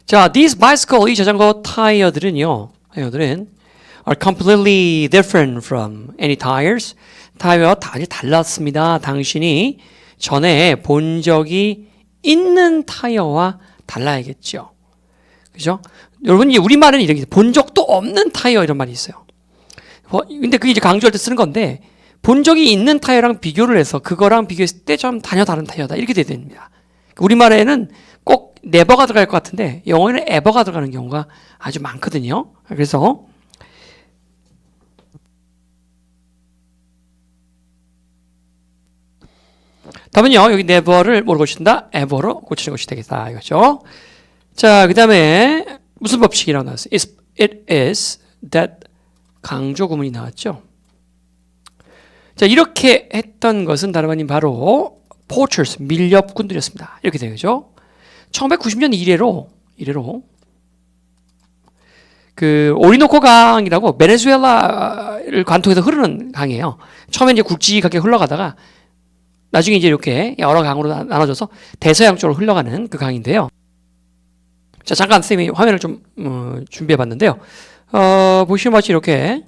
자, these bicycle, 이 자전거 타이어들은요, are completely different from any tires. 타이어와 달리 달랐습니다. 당신이 전에 본 적이 있는 타이어와 달라야겠죠. 그죠? 여러분, 우리말은 이렇게 본 적도 없는 타이어 이런 말이 있어요. 근데 그게 이제 강조할 때 쓰는 건데, 본 적이 있는 타이어랑 비교를 해서 그거랑 비교했을 때 좀 전혀 다른 타이어다. 이렇게 돼야 됩니다. 우리말에는 꼭 never가 들어갈 것 같은데, 영어에는 ever가 들어가는 경우가 아주 많거든요. 그래서, 답은요, 여기 never를 뭐로 고친다? ever로 고치는 것이 되겠다. 이거죠. 자, 그 다음에 무슨 법칙이라고 나왔어요? It is that 강조 구문이 나왔죠. 자, 이렇게 했던 것은 다름 아닌 바로 poachers, 밀렵꾼들이었습니다. 이렇게 되죠. 1990년 이래로 그 오리노코 강이라고 베네수엘라를 관통해서 흐르는 강이에요. 처음에 이제 굵직하게 흘러가다가 나중에 이제 이렇게 여러 강으로 나눠져서 대서양 쪽으로 흘러가는 그 강인데요. 자, 잠깐 선생님이 화면을 좀 준비해 봤는데요. 보시면 마치 이렇게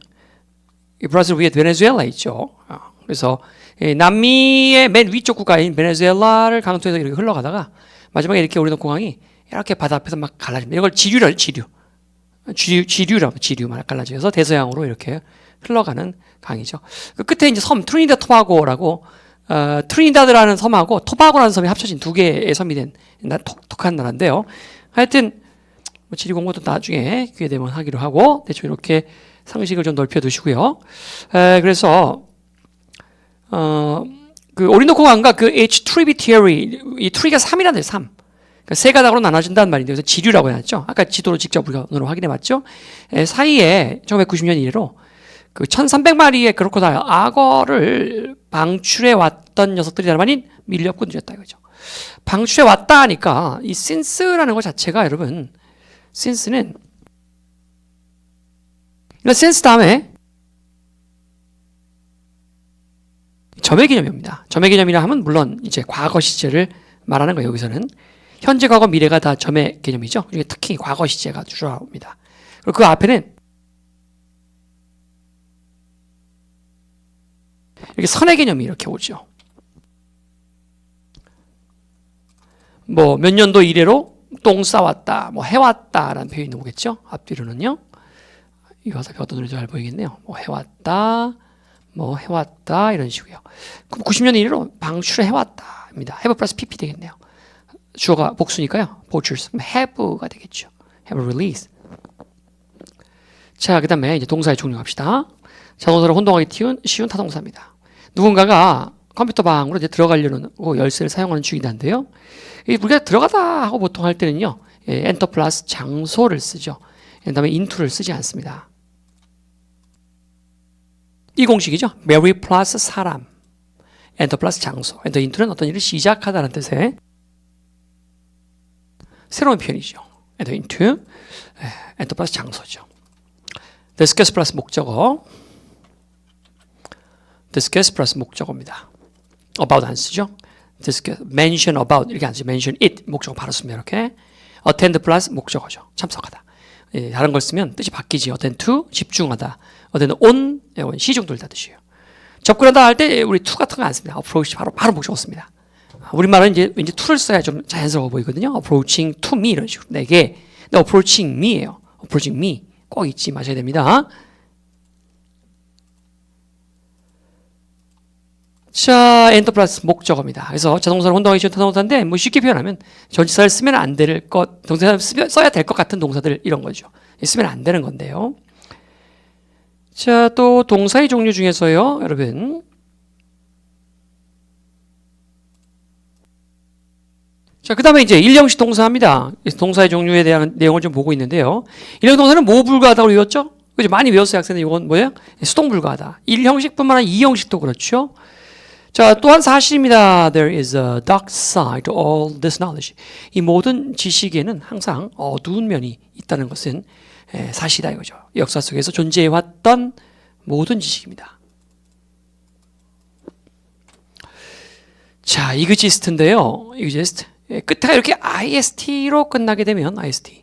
브라질 위에 베네수엘라 있죠. 그래서 남미의 맨 위쪽 국가인 베네수엘라를 강통해서 이렇게 흘러가다가 마지막에 이렇게 오리노코 강이 이렇게 바다 앞에서 막 갈라집니다. 이걸 지류라 지류만 갈라져서 대서양으로 이렇게 흘러가는 강이죠. 그 끝에 이제 섬 트리니다드 토바고라고 트리니다드라는 섬하고 토바고라는 섬이 합쳐진 두 개의 섬이 된 독특한 나라인데요. 하여튼 뭐 지리 공부도 나중에 기회 되면 하기로 하고 대충 이렇게 상식을 좀 넓혀 두시고요. 그래서 그 오리노코 강과 그 H tributary 이 트리가 3이라는 3. 그러니까 세 가닥으로 나눠진다는 말인데 그래서 지류라고 해놨죠. 아까 지도로 직접 우리가 확인해 봤죠. 사이에 1990년 이래로 그 1,300마리의 크로코다일 악어를 방출해 왔던 녀석들이 아닌 밀렵꾼들이었다 이거죠. 방출해 왔다 하니까 이 since라는 것 자체가 여러분 since는 since 다음에 점의 개념입니다. 점의 개념이라 하면 물론 이제 과거 시제를 말하는 거예요. 여기서는 현재, 과거, 미래가 다 점의 개념이죠. 특히 과거 시제가 주로옵니다. 그리고 그 앞에는 이렇게 선의 개념이 이렇게 오죠. 뭐 몇 년도 이래로 똥 싸왔다, 뭐 해왔다라는 표현이 나오겠죠. 앞뒤로는요. 이거 어떤 노래인지 잘 보이겠네요. 뭐 해왔다, 뭐 해왔다 이런 식이고요. 그럼 90년 이래로 방출을 해왔다입니다. have 플러스 pp 되겠네요. 주어가 복수니까요. poachers, have가 되겠죠. have release. 자, 그 다음에 이제 동사의 종류 갑시다. 자동사를 혼동하기 쉬운 타동사입니다. 누군가가 컴퓨터 방으로 이제 들어가려는 열쇠를 사용하는 중이다인데요. 우리가 들어가다 하고 보통 할 때는요, 엔터 플러스 장소를 쓰죠. 그 다음에 into를 쓰지 않습니다. 이 공식이죠. Mary 플러스 사람, 엔터 플러스 장소. 엔터 into는 어떤 일을 시작하다는 뜻의 새로운 표현이죠. 엔터 into, 엔터 플러스 장소죠. discuss 플러스 목적어, discuss 플러스 목적어입니다. about 안 쓰죠. discuss, mention about 이렇게 안 쓰죠. mention it 목적어 바로 쓰면 이렇게. attend 플러스 목적어죠. 참석하다. 다른 걸 쓰면 뜻이 바뀌지. attend to 집중하다. attend on 시중들 다 뜻이에요. 접근하다 할 때 우리 to 같은 거 안 씁니다. approach 바로 목적어 씁니다. 우리말은 이제 왠지 to를 써야 좀 자연스러워 보이거든요. approaching to me 이런 식으로 내게. 근데 approaching me예요. approaching me 꼭 잊지 마셔야 됩니다. 자, 엔터 플러스 목적어입니다. 그래서 자동사를 혼동하기 쉬운 타동사인데 뭐 쉽게 표현하면 전치사를 쓰면 안 될 것, 동사를 써야 될 것 같은 동사들 이런 거죠. 쓰면 안 되는 건데요. 자, 또 동사의 종류 중에서요, 여러분. 자, 그 다음에 이제 일형식 동사입니다. 동사의 종류에 대한 내용을 좀 보고 있는데요. 일형 동사는 뭐 불가하다고 외웠죠? 그죠? 많이 외웠어요, 학생들. 이건 뭐예요? 수동 불가하다. 일형식뿐만 아니라 이형식도 그렇죠. 자, 또한 사실입니다. There is a dark side to all this knowledge. 이 모든 지식에는 항상 어두운 면이 있다는 것은 사실이다 이거죠. 역사 속에서 존재해왔던 모든 지식입니다. 자, exist인데요. exist. 끝에가 이렇게 ist로 끝나게 되면 ist.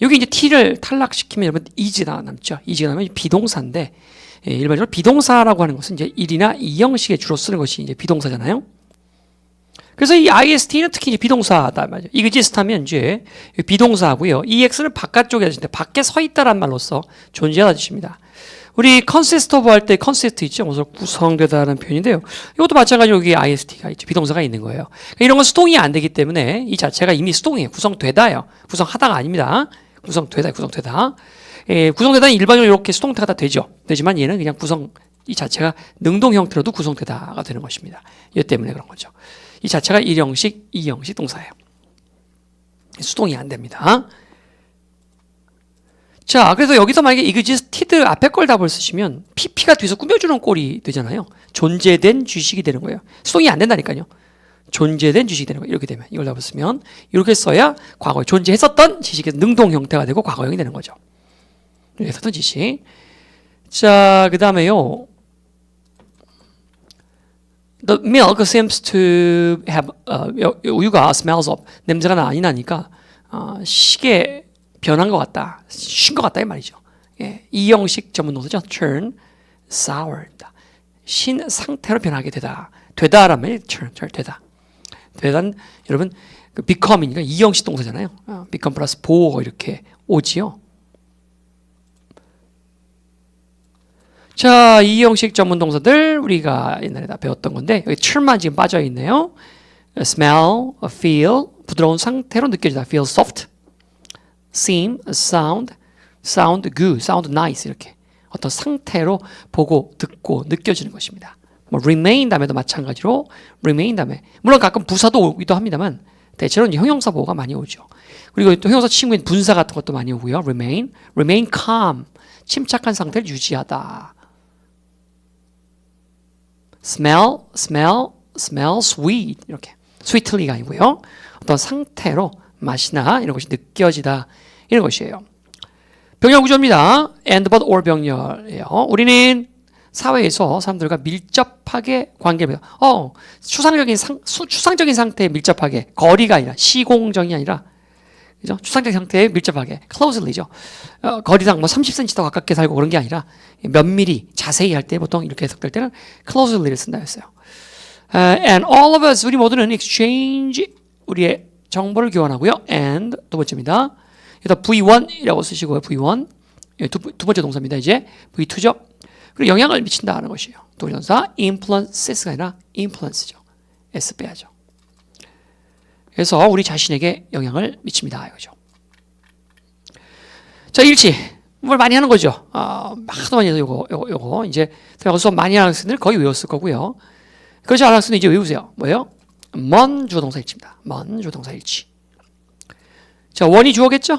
여기 이제 t를 탈락시키면 여러분 is가 남죠. is가 남으면 비동사인데 일반적으로 비동사라고 하는 것은 이제 일이나 이형식에 주로 쓰는 것이 이제 비동사잖아요. 그래서 이 ist는 특히 이제 비동사다 말이죠. exist 하면 이제 비동사고요. ex는 바깥쪽에 하시는데 밖에 서 있다란 말로써 존재하다 뜻입니다. 우리 consist of 할 때 consist 있죠. 그래서 구성되다라는 표현인데요. 이것도 마찬가지로 여기 ist가 있죠. 비동사가 있는 거예요. 이런 건 수동이 안 되기 때문에 이 자체가 이미 수동이에요. 구성되다요. 구성하다가 아닙니다. 구성되다. 구성되다는 일반적으로 이렇게 수동태가 다 되지만 얘는 그냥 이 자체가 능동 형태로도 구성되다가 되는 것입니다. 이 때문에 그런 거죠. 이 자체가 1형식, 2형식 동사예요. 수동이 안 됩니다. 자, 그래서 여기서 만약에 existed 앞에 걸 답을 쓰시면 pp가 뒤에서 꾸며주는 꼴이 되잖아요. 존재된 주식이 되는 거예요. 수동이 안 된다니까요. 존재된 지식이 되는 거예요. 이렇게 되면 이걸 답을 쓰면 이렇게 써야 과거에 존재했었던 지식의 능동 형태가 되고 과거형이 되는 거죠. 했었던 지식. 자, 그 다음에요. The milk seems to have 우유가 smells of 냄새가 많이 나니까 시계 변한 것 같다, 쉰 것 같다 이 말이죠. 예, 이 형식 전문 동사죠. turn sour입니다. 신 상태로 변하게 되다라면 turn 되다. 되단 여러분 그 become이니까 이 형식 동사잖아요. become 플러스 보어 이렇게 오지요. 자, 이 형식 전문 동사들 우리가 옛날에 다 배웠던 건데 여기 turn만 지금 빠져 있네요. smell, feel 부드러운 상태로 느껴지다. feel soft, seem, sound good, sound nice 이렇게 어떤 상태로 보고 듣고 느껴지는 것입니다. 뭐 remain 다음에도 마찬가지로 remain 다음에 물론 가끔 부사도 오기도 합니다만 대체로는 형용사 보호가 많이 오죠. 그리고 또 형용사 친구인 분사 같은 것도 많이 오고요. remain calm 침착한 상태를 유지하다. smell sweet 이렇게 sweetly가 아니고요. 어떤 상태로 맛이나 이런 것이 느껴지다 이런 것이에요. 병렬 구조입니다. and but or 병렬이에요. 우리는 사회에서 사람들과 밀접하게 관계를 추상적인 상태에 밀접하게 거리가 아니라 시공정이 아니라 그죠? 추상적 상태에 밀접하게 closelly죠. 거리당 뭐 30cm 더 가깝게 살고 그런 게 아니라 면밀히 자세히 할 때 보통 이렇게 해석될 때는 closelly를 쓴다 했어요. And all of us 우리 모두는 exchange 우리의 정보를 교환하고요. and 두 번째입니다. 여기다 V1이라고 쓰시고요. V1 두 번째 동사입니다. 이제 V2죠. 그리고 영향을 미친다는 것이에요. 동사 influences가 아니라 influence죠. S 빼야죠. 그래서 우리 자신에게 영향을 미칩니다. 이거죠. 자, 일치. 뭘 많이 하는 거죠. 하도 많이 해서 요거 이제 제가 수업 많이 하는 학생들 거의 외웠을 거고요. 그렇지 않은 학생들 이제 외우세요. 뭐예요? 먼 주어 동사 일치입니다. 먼 주어 동사 일치. 자, 원이 주어겠죠?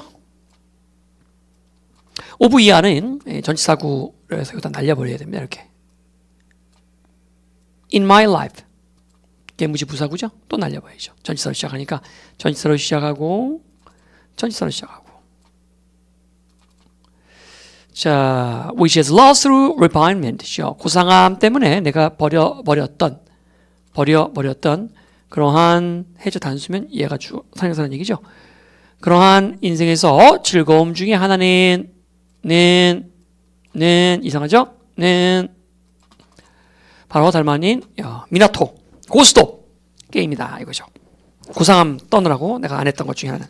오브 이하는 전치사구를 해서 일단 날려버려야 됩니다. 이렇게. In my life. 개무지 부사구죠? 또 날려버리죠. 전치사로 시작하니까 전치사로 시작하고 전치사로 시작하고. 자, which is lost through refinement죠. 고상함 때문에 내가 버렸던 그러한 해저 단수면 얘가 상형사라는 얘기죠. 그러한 인생에서 즐거움 중에 하나는 이상하죠? 바로 다름 아닌 미나토 고스톱 게임이다 이거죠. 고상함 떠느라고 내가 안 했던 것 중에 하나는.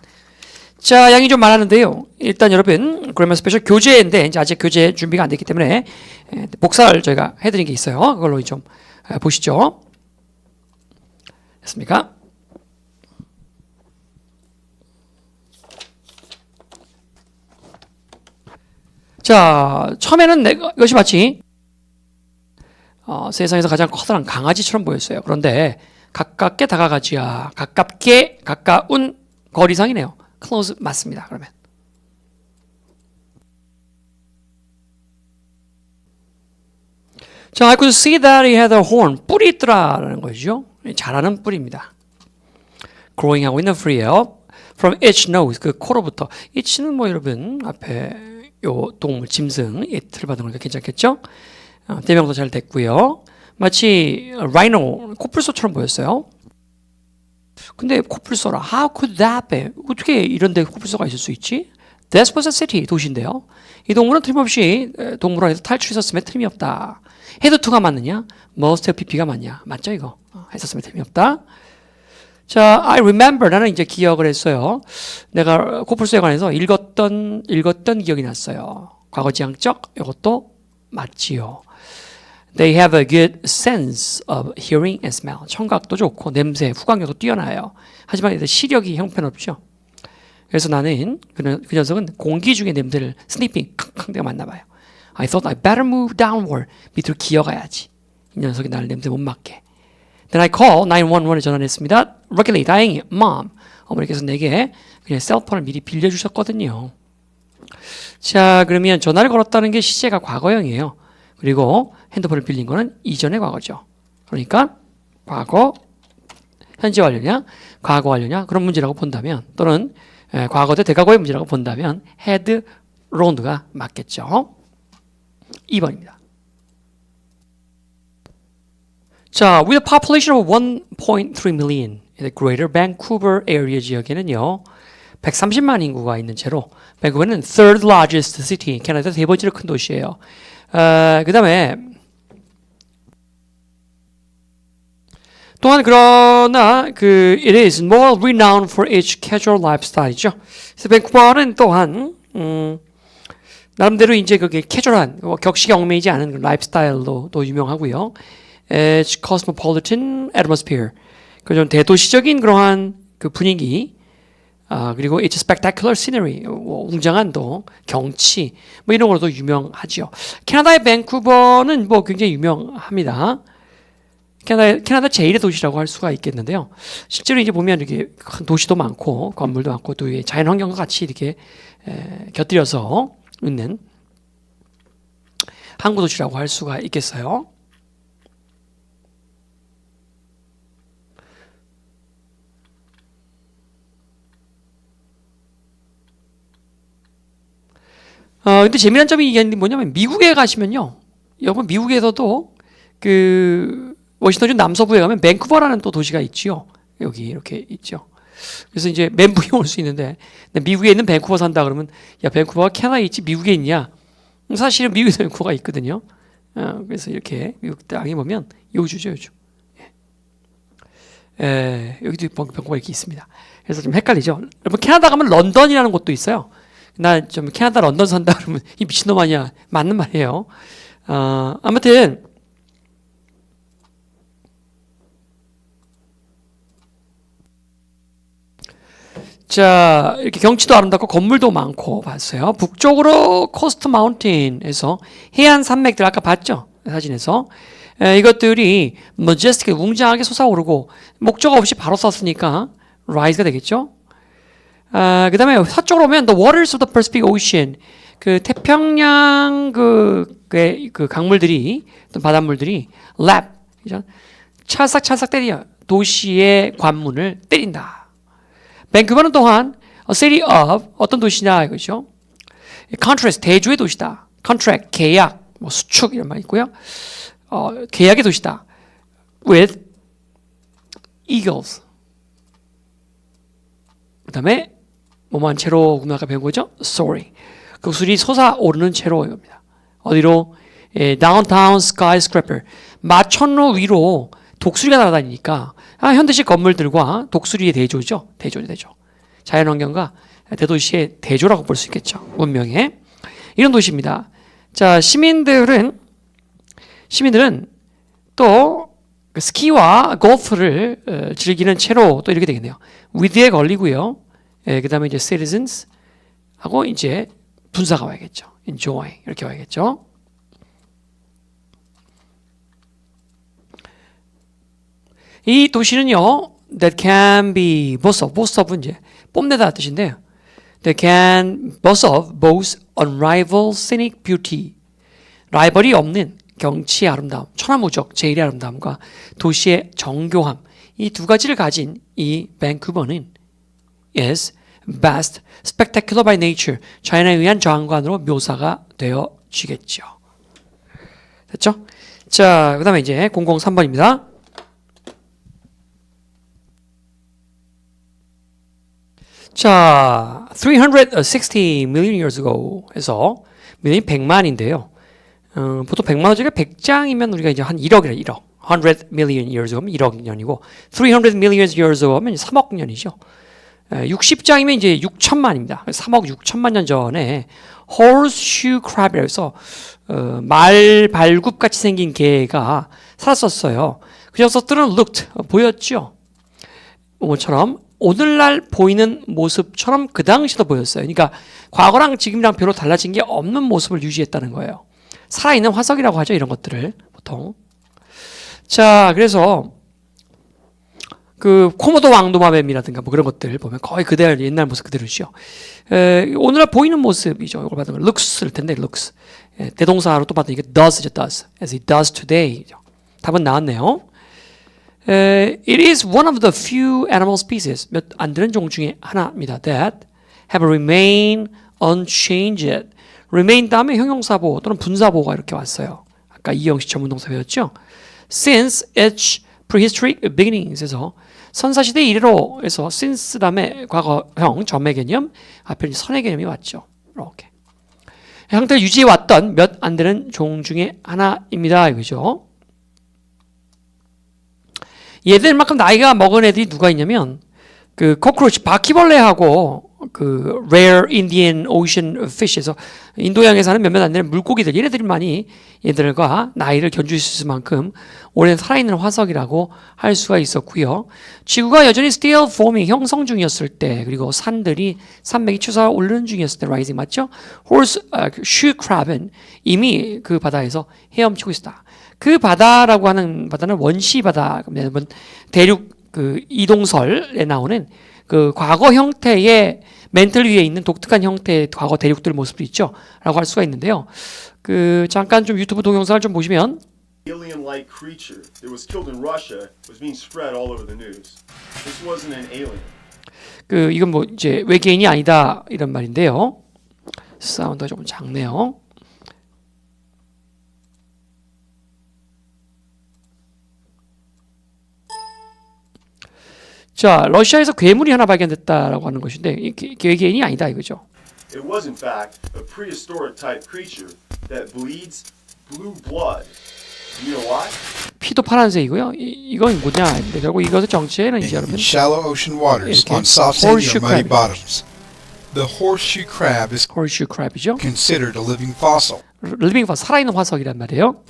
자, 양이 좀 많았는데요. 일단 여러분 그러면 스페셜 교재인데 이제 아직 교재 준비가 안 됐기 때문에 복사를 저희가 해드린 게 있어요. 그걸로 좀 보시죠. 됐습니까? 자, 처음에는 이것이 마치 세상에서 가장 커다란 강아지처럼 보였어요. 그런데 가깝게 다가가지야. 가까운 거리상이네요. close 맞습니다. 그러면 자, I could see that he had a horn. 뿔이 있더라라는 거죠. 자라는 뿔입니다. growing 하고 있는 풀이에요. From each nose, 그 코로부터. each는 뭐 여러분 앞에 요 동물 짐승 틀 받은 거니까 괜찮겠죠? 대명도 잘 됐고요. 마치 rhino 코뿔소처럼 보였어요. 근데 코뿔소라 how could that be? 어떻게 이런 데 코뿔소가 있을 수 있지? That was a city 도시인데요. 이 동물은 틀림없이 동물원에서 탈출했었으면 틀림이 없다. 헤드 투가 맞느냐? must have pp가 맞냐? 맞죠 이거? 했었으면 틀림이 없다. 자, I remember 나는 이제 기억을 했어요. 내가 코뿔소에 관해서 읽었던 기억이 났어요. 과거지향적 이것도 맞지요. They have a good sense of hearing and smell. 청각도 좋고 냄새, 후각력도 뛰어나요. 하지만 얘들 시력이 형편없죠. 그래서 나는 그 녀석은 공기 중에 냄새를 스니핑 캉캉 내가 맡나 봐요. I thought I better move downward. 밑으로 기어가야지. 이 녀석이 나를 냄새 못 맡게. Then I call 911에 전화했습니다. Luckily, 다행히 Mom, 어머니께서 내게 그냥 셀폰을 미리 빌려주셨거든요. 자, 그러면 전화를 걸었다는 게 시제가 과거형이에요. 그리고 핸드폰을 빌린 거는 이전의 과거죠. 그러니까 과거, 현재 완료냐, 과거 완료냐 그런 문제라고 본다면 또는 과거 대 대과거의 문제라고 본다면 had loaned가 맞겠죠. 2번입니다. 자, with a population of 1.3 million in the Greater Vancouver area 지역에는요, 130만 인구가 있는 채로 밴쿠버는 third largest city, 캐나다 세 번째로 큰 도시예요. 그 다음에 또한 그러나 it is more renowned for its casual lifestyle이죠. 그래서 밴쿠버는 또한 나름대로 이제 그게 캐주얼한 격식영매이지 않은 라이프스타일로 또 유명하고요. Its cosmopolitan atmosphere, 그 좀 대도시적인 그러한 그 분위기, 그리고 its spectacular scenery, 웅장한 또 경치, 뭐 이런 걸로도 유명하죠. 캐나다의 밴쿠버는 뭐 굉장히 유명합니다. 캐나다 제1의 도시라고 할 수가 있겠는데요. 실제로 이제 보면 이렇게 큰 도시도 많고 건물도 많고 또 자연 환경과 같이 이렇게 곁들여서 있는 항구 도시라고 할 수가 있겠어요. 근데 재미난 점이 이게 뭐냐면 미국에 가시면요. 여러분 미국에서도 그 워싱턴주 남서부에 가면 밴쿠버라는 또 도시가 있지요. 여기 이렇게 있죠. 그래서 이제 멘붕이 올 수 있는데 미국에 있는 밴쿠버 산다 그러면 야 밴쿠버가 캐나다에 있지 미국에 있냐? 사실은 미국에도 밴쿠버가 있거든요. 그래서 이렇게 미국 땅에 보면 요주죠 요주. 여기도 밴쿠버 이렇게 있습니다. 그래서 좀 헷갈리죠. 여러분 캐나다 가면 런던이라는 곳도 있어요. 나 좀 캐나다 런던 산다 그러면 이 미친놈 아니야? 맞는 말이에요. 아무튼 자, 이렇게 경치도 아름답고 건물도 많고 봤어요. 북쪽으로 코스트 마운틴에서 해안 산맥들 아까 봤죠? 사진에서. 이것들이 majestic, 웅장하게 솟아오르고 목적 없이 바로 쐈으니까 rise가 되겠죠? 그 다음에 서쪽으로 오면 the waters of the Pacific Ocean, 그 태평양 그 강물들이, 바닷물들이 lap, 찰싹찰싹 때려 도시의 관문을 때린다. 밴쿠버는 또한 a city of 어떤 도시냐 이거죠. contract, 대조의 도시다. contract, 계약, 뭐 수축 이런 말 있고요. 계약의 도시다. with eagles. 그 다음에 뭐만 채로 아까 배운 거죠? soaring. 독수리 솟아오르는 채로 이겁니다. 어디로? downtown skyscraper. 마천루 위로 독수리가 날아다니니까 현대식 건물들과 독수리의 대조죠. 대조. 자연환경과 대도시의 대조라고 볼 수 있겠죠. 문명의 이런 도시입니다. 자, 시민들은 또 스키와 골프를 즐기는 채로 또 이렇게 되겠네요. with에 걸리고요. 그 다음에 이제 citizens 하고 이제 분사가 와야겠죠. enjoy 이렇게 와야겠죠. 이 도시는요, that can be boast of은 이제 뽐내다 뜻인데요. that can boast of both unrivaled scenic beauty, 라이벌이 없는 경치의 아름다움, 천하무적 제일의 아름다움과 도시의 정교함, 이 두 가지를 가진 이 밴쿠버는 is vast, spectacular by nature, 자연에 의한 장관으로 묘사가 되어지겠죠. 됐죠? 자, 그 다음에 이제 003번입니다. 자, 360 million years ago 해서 million이 100만인데요. 보통 100만 원짜리가 100장이면 우리가 이제 한 1억이라 1억. 100 million years ago면 1억 년이고 300 million years ago면 3억 년이죠. 60장이면 이제 6천만입니다. 3억 6천만 년 전에 horseshoe crab에서 말발굽 같이 생긴 개가 살았었어요. 그 녀석들은 looked, 보였죠. 뭐처럼 오늘날 보이는 모습처럼 그 당시도 보였어요. 그러니까 과거랑 지금이랑 별로 달라진 게 없는 모습을 유지했다는 거예요. 살아있는 화석이라고 하죠. 이런 것들을 보통. 자, 그래서 그 코모도 왕도마뱀이라든가 뭐 그런 것들 보면 거의 그대로 옛날 모습 그대로죠. 오늘날 보이는 모습이죠. 이걸 받으면 looks일 텐데 looks. 대동사로 또 받으니까 does죠. does. as it does today. 답은 나왔네요. It is one of the few animal species, 몇 안 되는 종 중에 하나입니다. That have remained unchanged. remain 다음에 형용사보 또는 분사보가 이렇게 왔어요. 아까 이형식 전문동사 배웠죠? Since its prehistoric beginnings에서 선사시대 이래로 해서 since 다음에 과거형 점의 개념 앞에 선의 개념이 왔죠. 이렇게 형태를 유지해왔던 몇 안 되는 종 중에 하나입니다. 이거죠. 얘들만큼 나이가 먹은 애들이 누가 있냐면 그 코크로치 바퀴벌레하고 그 rare Indian Ocean Fish에서 인도양에 사는 몇몇 안 되는 물고기들 얘네들이 많이 얘들과 나이를 견줄 수 있을 만큼 오래 살아있는 화석이라고 할 수가 있었고요. 지구가 여전히 still forming 형성 중이었을 때 그리고 산맥이 추사 오르는 중이었을 때 rising 맞죠? shoe crab은 이미 그 바다에서 헤엄치고 있었다. 그 바다라고 하는 바다는 원시 바다 여러분 대륙 그 이동설에 나오는 그 과거 형태의 멘틀 위에 있는 독특한 형태의 과거 대륙들 모습도 있죠. 라고 할 수가 있는데요. 그 잠깐 좀 유튜브 동영상을 좀 보시면 alien-like creature that was killed in Russia was being spread all over the news. This wasn't an alien. 그 이건 뭐 이제 외계인이 아니다 이런 말인데요. 사운드가 조금 작네요. 자, 러시아에서 괴물이 하나 발견됐다라고 하는 것인데 이게 외계인이 아니다 이거죠. It was in fact a prehistoric type creature that bleeds blue blood. You know why? 피도 파란색이고요. 이건 뭐냐? 근데 결국 이것의 정체는 이제 여러분 shallow ocean waters on soft sandy or muddy bottoms. The horseshoe crab is crab이죠. considered a living fossil, living fossil, 살아있는 화석이란 말이에요.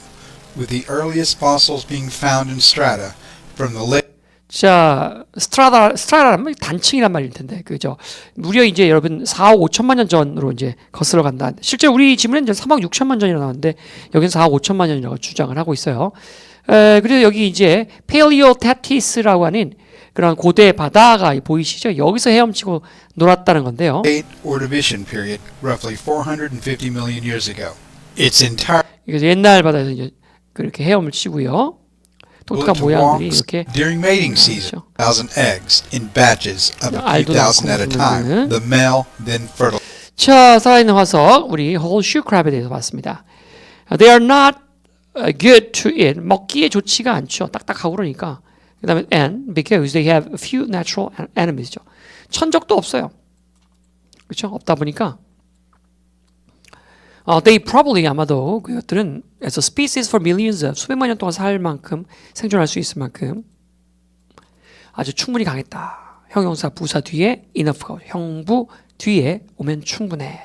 with the earliest fossils being found in strata from the late. 자, 스트라다라면 단층이란 말일 텐데, 그죠? 무려 이제 여러분 4억 5천만 년 전으로 이제 거슬러 간다. 실제 우리 지문에는 이제 3억 6천만 전이라고 나왔는데, 여기는 4억 5천만 년이라고 주장을 하고 있어요. 그래서 여기 이제 페리오테티스라고 하는 그런 고대 바다가 보이시죠? 여기서 헤엄치고 놀았다는 건데요. Ordovician period, roughly 450 million years ago. It's entire. 그래서 옛날 바다에서 이제 그렇게 헤엄을 치고요. 독특한 모양들이 이렇게 during mating season, 1,000 eggs in batches of a few thousand at a time. The male then fertile. 자, 살아있는 화석, 우리 horseshoe crab에 대해서 봤습니다. They are not good to eat. 먹기에 좋지가 않죠. 딱딱하고 그러니까. 그 다음에 and because they have few natural enemies죠. 천적도 없어요. 그렇죠? 없다 보니까 they probably 아마도 그것들은 as a species for millions of 수백만 년 동안 살 만큼 생존할 수 있을 만큼 아주 충분히 강했다. 형용사 부사 뒤에 enough가 형부 뒤에 오면 충분해.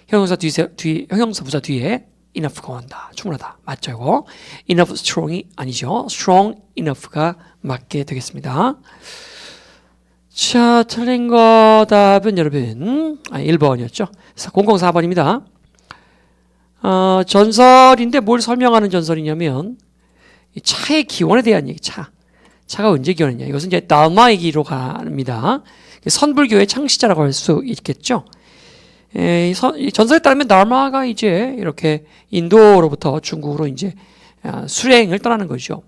형용사 부사 뒤에 enough가 온다. 충분하다. 맞죠? 이거 enough strong이 아니죠. strong enough가 맞게 되겠습니다. 자, 틀린 거 답은 여러분 1번이었죠. 004번입니다. 전설인데 뭘 설명하는 전설이냐면 이 차의 기원에 대한 얘기. 차가 언제 기원했냐. 이것은 이제 달마 얘기로 갑니다. 선불교의 창시자라고 할 수 있겠죠. 이 전설에 따르면 달마가 이제 이렇게 인도로부터 중국으로 이제 수행을 떠나는 거죠.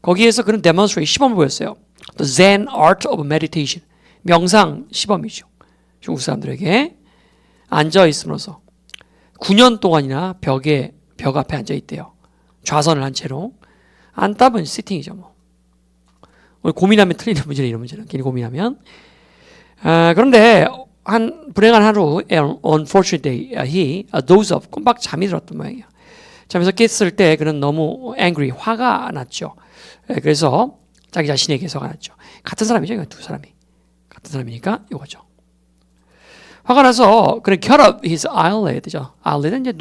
거기에서 그런 demonstrate 시범을 보였어요. The Zen Art of Meditation. 명상 시범이죠. 중국 사람들에게 앉아 있음으로써 9년 동안이나 벽 앞에 앉아 있대요. 좌선을 한 채로. 안답은 시팅이죠. 뭐. 고민하면 틀리는 문제는 이런 문제는. 괜히 고민하면. 그런데 불행한 하루, unfortunate day, he dozed off. 꼼박 잠이 들었던 모양이에요. 잠에서 깼을 때 그는 너무 angry, 화가 났죠. 그래서 자기 자신에게 화가 났죠. 같은 사람이죠. 이거 두 사람이. 같은 사람이니까 이거죠. 화가 나서 그는 cut off his eyelid죠. eyelid은 이제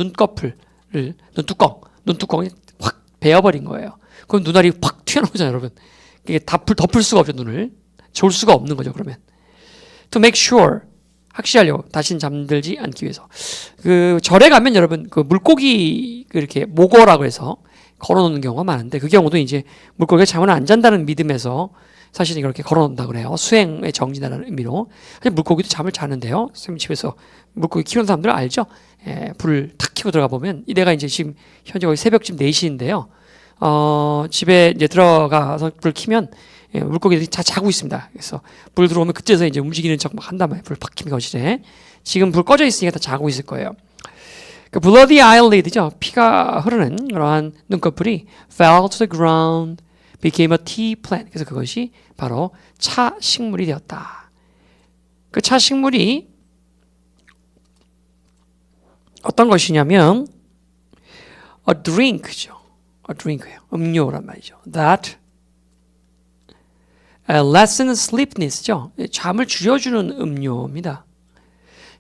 눈두껑이 확 베어버린 거예요. 그럼 눈알이 확 튀어나오잖아요, 여러분. 이게 덮을 수가 없죠, 눈을. 졸 수가 없는 거죠, 그러면. To make sure, 확실하려고 다시는 잠들지 않기 위해서. 그 절에 가면 여러분 그 물고기 이렇게 모거라고 해서 걸어놓는 경우가 많은데 그 경우도 이제 물고기가 잠을 안 잔다는 믿음에서 사실은 그렇게 걸어놓는다 그래요. 수행의 정진이라는 의미로. 사실 물고기도 잠을 자는데요. 선생님 집에서 물고기 키우는 사람들 알죠? 불을 탁 켜고 들어가 보면 내가 이제 지금 현재 거의 새벽쯤 4시인데요. 집에 이제 들어가서 불을 켜면 물고기들이 다 자고 있습니다. 그래서 불 들어오면 그때서 이제 움직이는 척 막 한단 말이에요. 불을 팍 켜면 거실에. 지금 불 꺼져 있으니까 다 자고 있을 거예요. 그 bloody eyelid죠. 피가 흐르는 그러한 눈꺼풀이 fell to the ground. became a tea plant. 그래서 그것이 바로 차 식물이 되었다. 그 차 식물이 어떤 것이냐면 a drink죠. a drink예요. 음료란 말이죠. that lessen sleepiness죠. 잠을 줄여주는 음료입니다.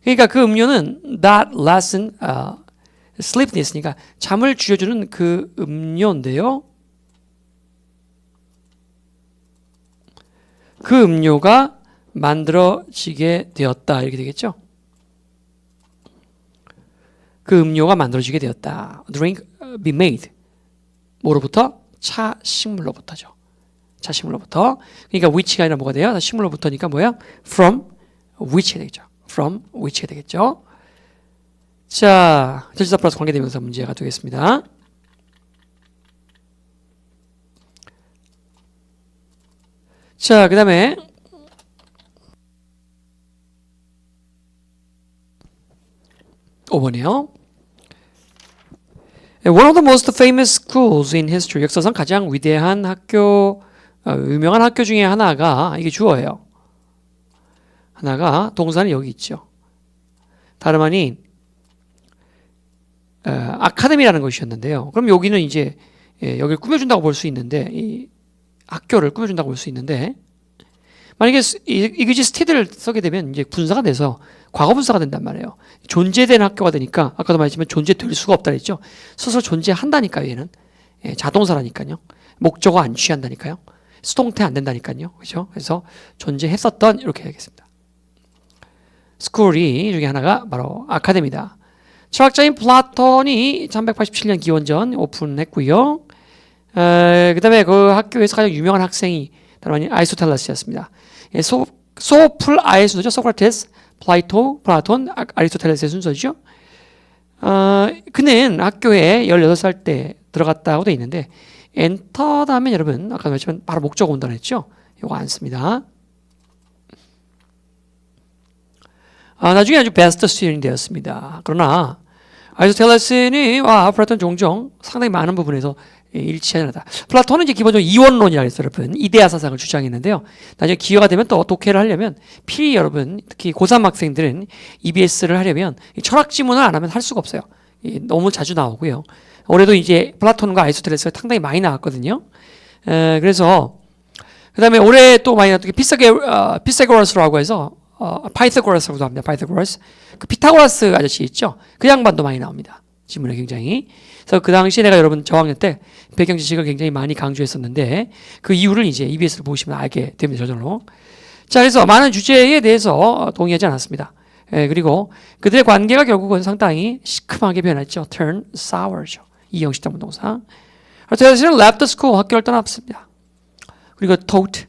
그러니까 그 음료는 that lessen sleepiness니까 잠을 줄여주는 그 음료인데요. 그 음료가 만들어지게 되었다. 이렇게 되겠죠. 그 음료가 만들어지게 되었다. drink be made. 뭐로부터? 차 식물로부터죠. 차 식물로부터. 그러니까 which가 아니라 뭐가 돼요? 식물로부터니까 뭐야? from which가 되겠죠. from which가 되겠죠. 자, 절지사 플러스 관계대명사 문제가 되겠습니다. 자, 그 다음에 5번이요. One of the most famous schools in history. 역사상 가장 위대한 학교, 유명한 학교 중에 하나가, 이게 주어예요. 하나가 동사는 여기 있죠. 다름 아닌 아카데미라는 것이었는데요. 그럼 여기는 이제 여기를 꾸며준다고 볼 수 있는데, 이 학교를 꾸며준다고 볼 수 있는데, 만약에 existed를 쓰게 되면 이제 분사가 돼서 과거 분사가 된단 말이에요. 존재된 학교가 되니까 아까도 말했지만 존재될 수가 없다 그랬죠. 스스로 존재한다니까요. 얘는 자동사라니까요. 목적어 안 취한다니까요. 수동태 안 된다니까요. 그렇죠? 그래서 존재했었던 이렇게 해야겠습니다. 스쿨이 중에 하나가 바로 아카데미다. 철학자인 플라톤이 387년 기원전 오픈했고요. 그 다음에 그 학교에서 가장 유명한 학생이 다름 아닌 아리스토텔레스였습니다. 소플아의 순서죠. 소크라테스, 플라톤, 아리스토텔레스의 순서죠. 그는 학교에 16살 때 들어갔다고 되어 있는데 엔터 다음에 여러분 아까 말했지만 바로 목적어 온다고 했죠. 이거 안 씁니다. 나중에 아주 베스트 스튜던이 되었습니다. 그러나 아리스토텔레스는 플라톤 종종 상당히 많은 부분에서 일치하지 않았다. 플라톤은 이제 기본적으로 이원론이라고 해서 여러분 이데아 사상을 주장했는데요. 나중에 기회가 되면 또 독해를 하려면 필히 여러분 특히 고3 학생들은 EBS를 하려면 철학 지문을 안 하면 할 수가 없어요. 너무 자주 나오고요. 올해도 이제 플라톤과 아리스토텔레스가 상당히 많이 나왔거든요. 그래서 그 다음에 올해 또 많이 나왔던 게 피사고라스라고 해서 파이타고라스라고도 합니다. 파이타고라스. 그 피타고라스 아저씨 있죠? 그 양반도 많이 나옵니다. 지문에 굉장히. 그래서 그 당시에 내가 여러분 저학년 때 배경 지식을 굉장히 많이 강조했었는데 그 이유를 이제 EBS를 보시면 알게 됩니다. 저절로. 자, 그래서 많은 주제에 대해서 동의하지 않았습니다. 그리고 그들의 관계가 결국은 상당히 시큼하게 변했죠. turn sour죠. 이형식 동사. 아리스토텔레스는 left the school, 학교를 떠났습니다. 그리고 taught,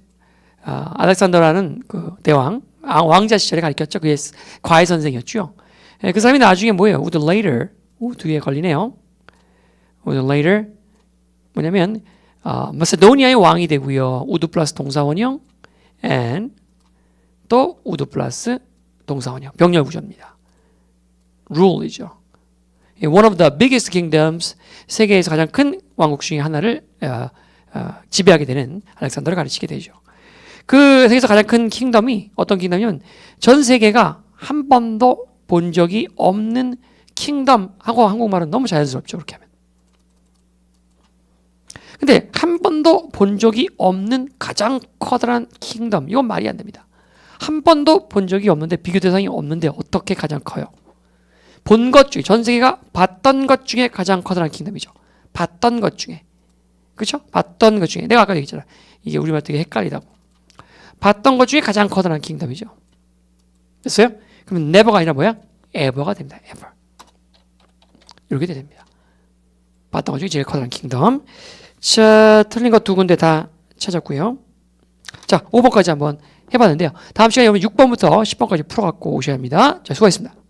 알렉산더라는 그 대왕, 왕자 시절에 가르쳤죠. 그의 과외 선생이었죠. 그 사람이 나중에 뭐예요? would later, 뒤에 걸리네요. would later 뭐냐면 마세도니아의 왕이 되고요. would 플러스 동사원형 and 또 would 플러스 동사원형 병렬 구조입니다. rule이죠. One of the biggest kingdoms, 세계에서 가장 큰 왕국 중에 하나를 지배하게 되는 알렉산더를 가르치게 되죠. 그 세계에서 가장 큰 킹덤이 어떤 킹덤이냐면 전 세계가 한 번도 본 적이 없는 킹덤 하고 한국말은 너무 자연스럽죠. 그렇게 하면. 근데 한 번도 본 적이 없는 가장 커다란 킹덤. 이건 말이 안 됩니다. 한 번도 본 적이 없는데 비교 대상이 없는데 어떻게 가장 커요? 본 것 중에 전 세계가 봤던 것 중에 가장 커다란 킹덤이죠. 봤던 것 중에. 그렇죠? 봤던 것 중에. 내가 아까 얘기했잖아. 이게 우리말 되게 헷갈리다고. 봤던 것 중에 가장 커다란 킹덤이죠. 됐어요? 그러면 never가 아니라 뭐야? ever가 됩니다. ever. 이렇게 됩니다. 봤던 것 중에 제일 커다란 킹덤. 자, 틀린 거 두 군데 다 찾았고요. 자, 5번까지 한번 해봤는데요. 다음 시간에 여러분 6번부터 10번까지 풀어갖고 오셔야 합니다. 자, 수고하셨습니다.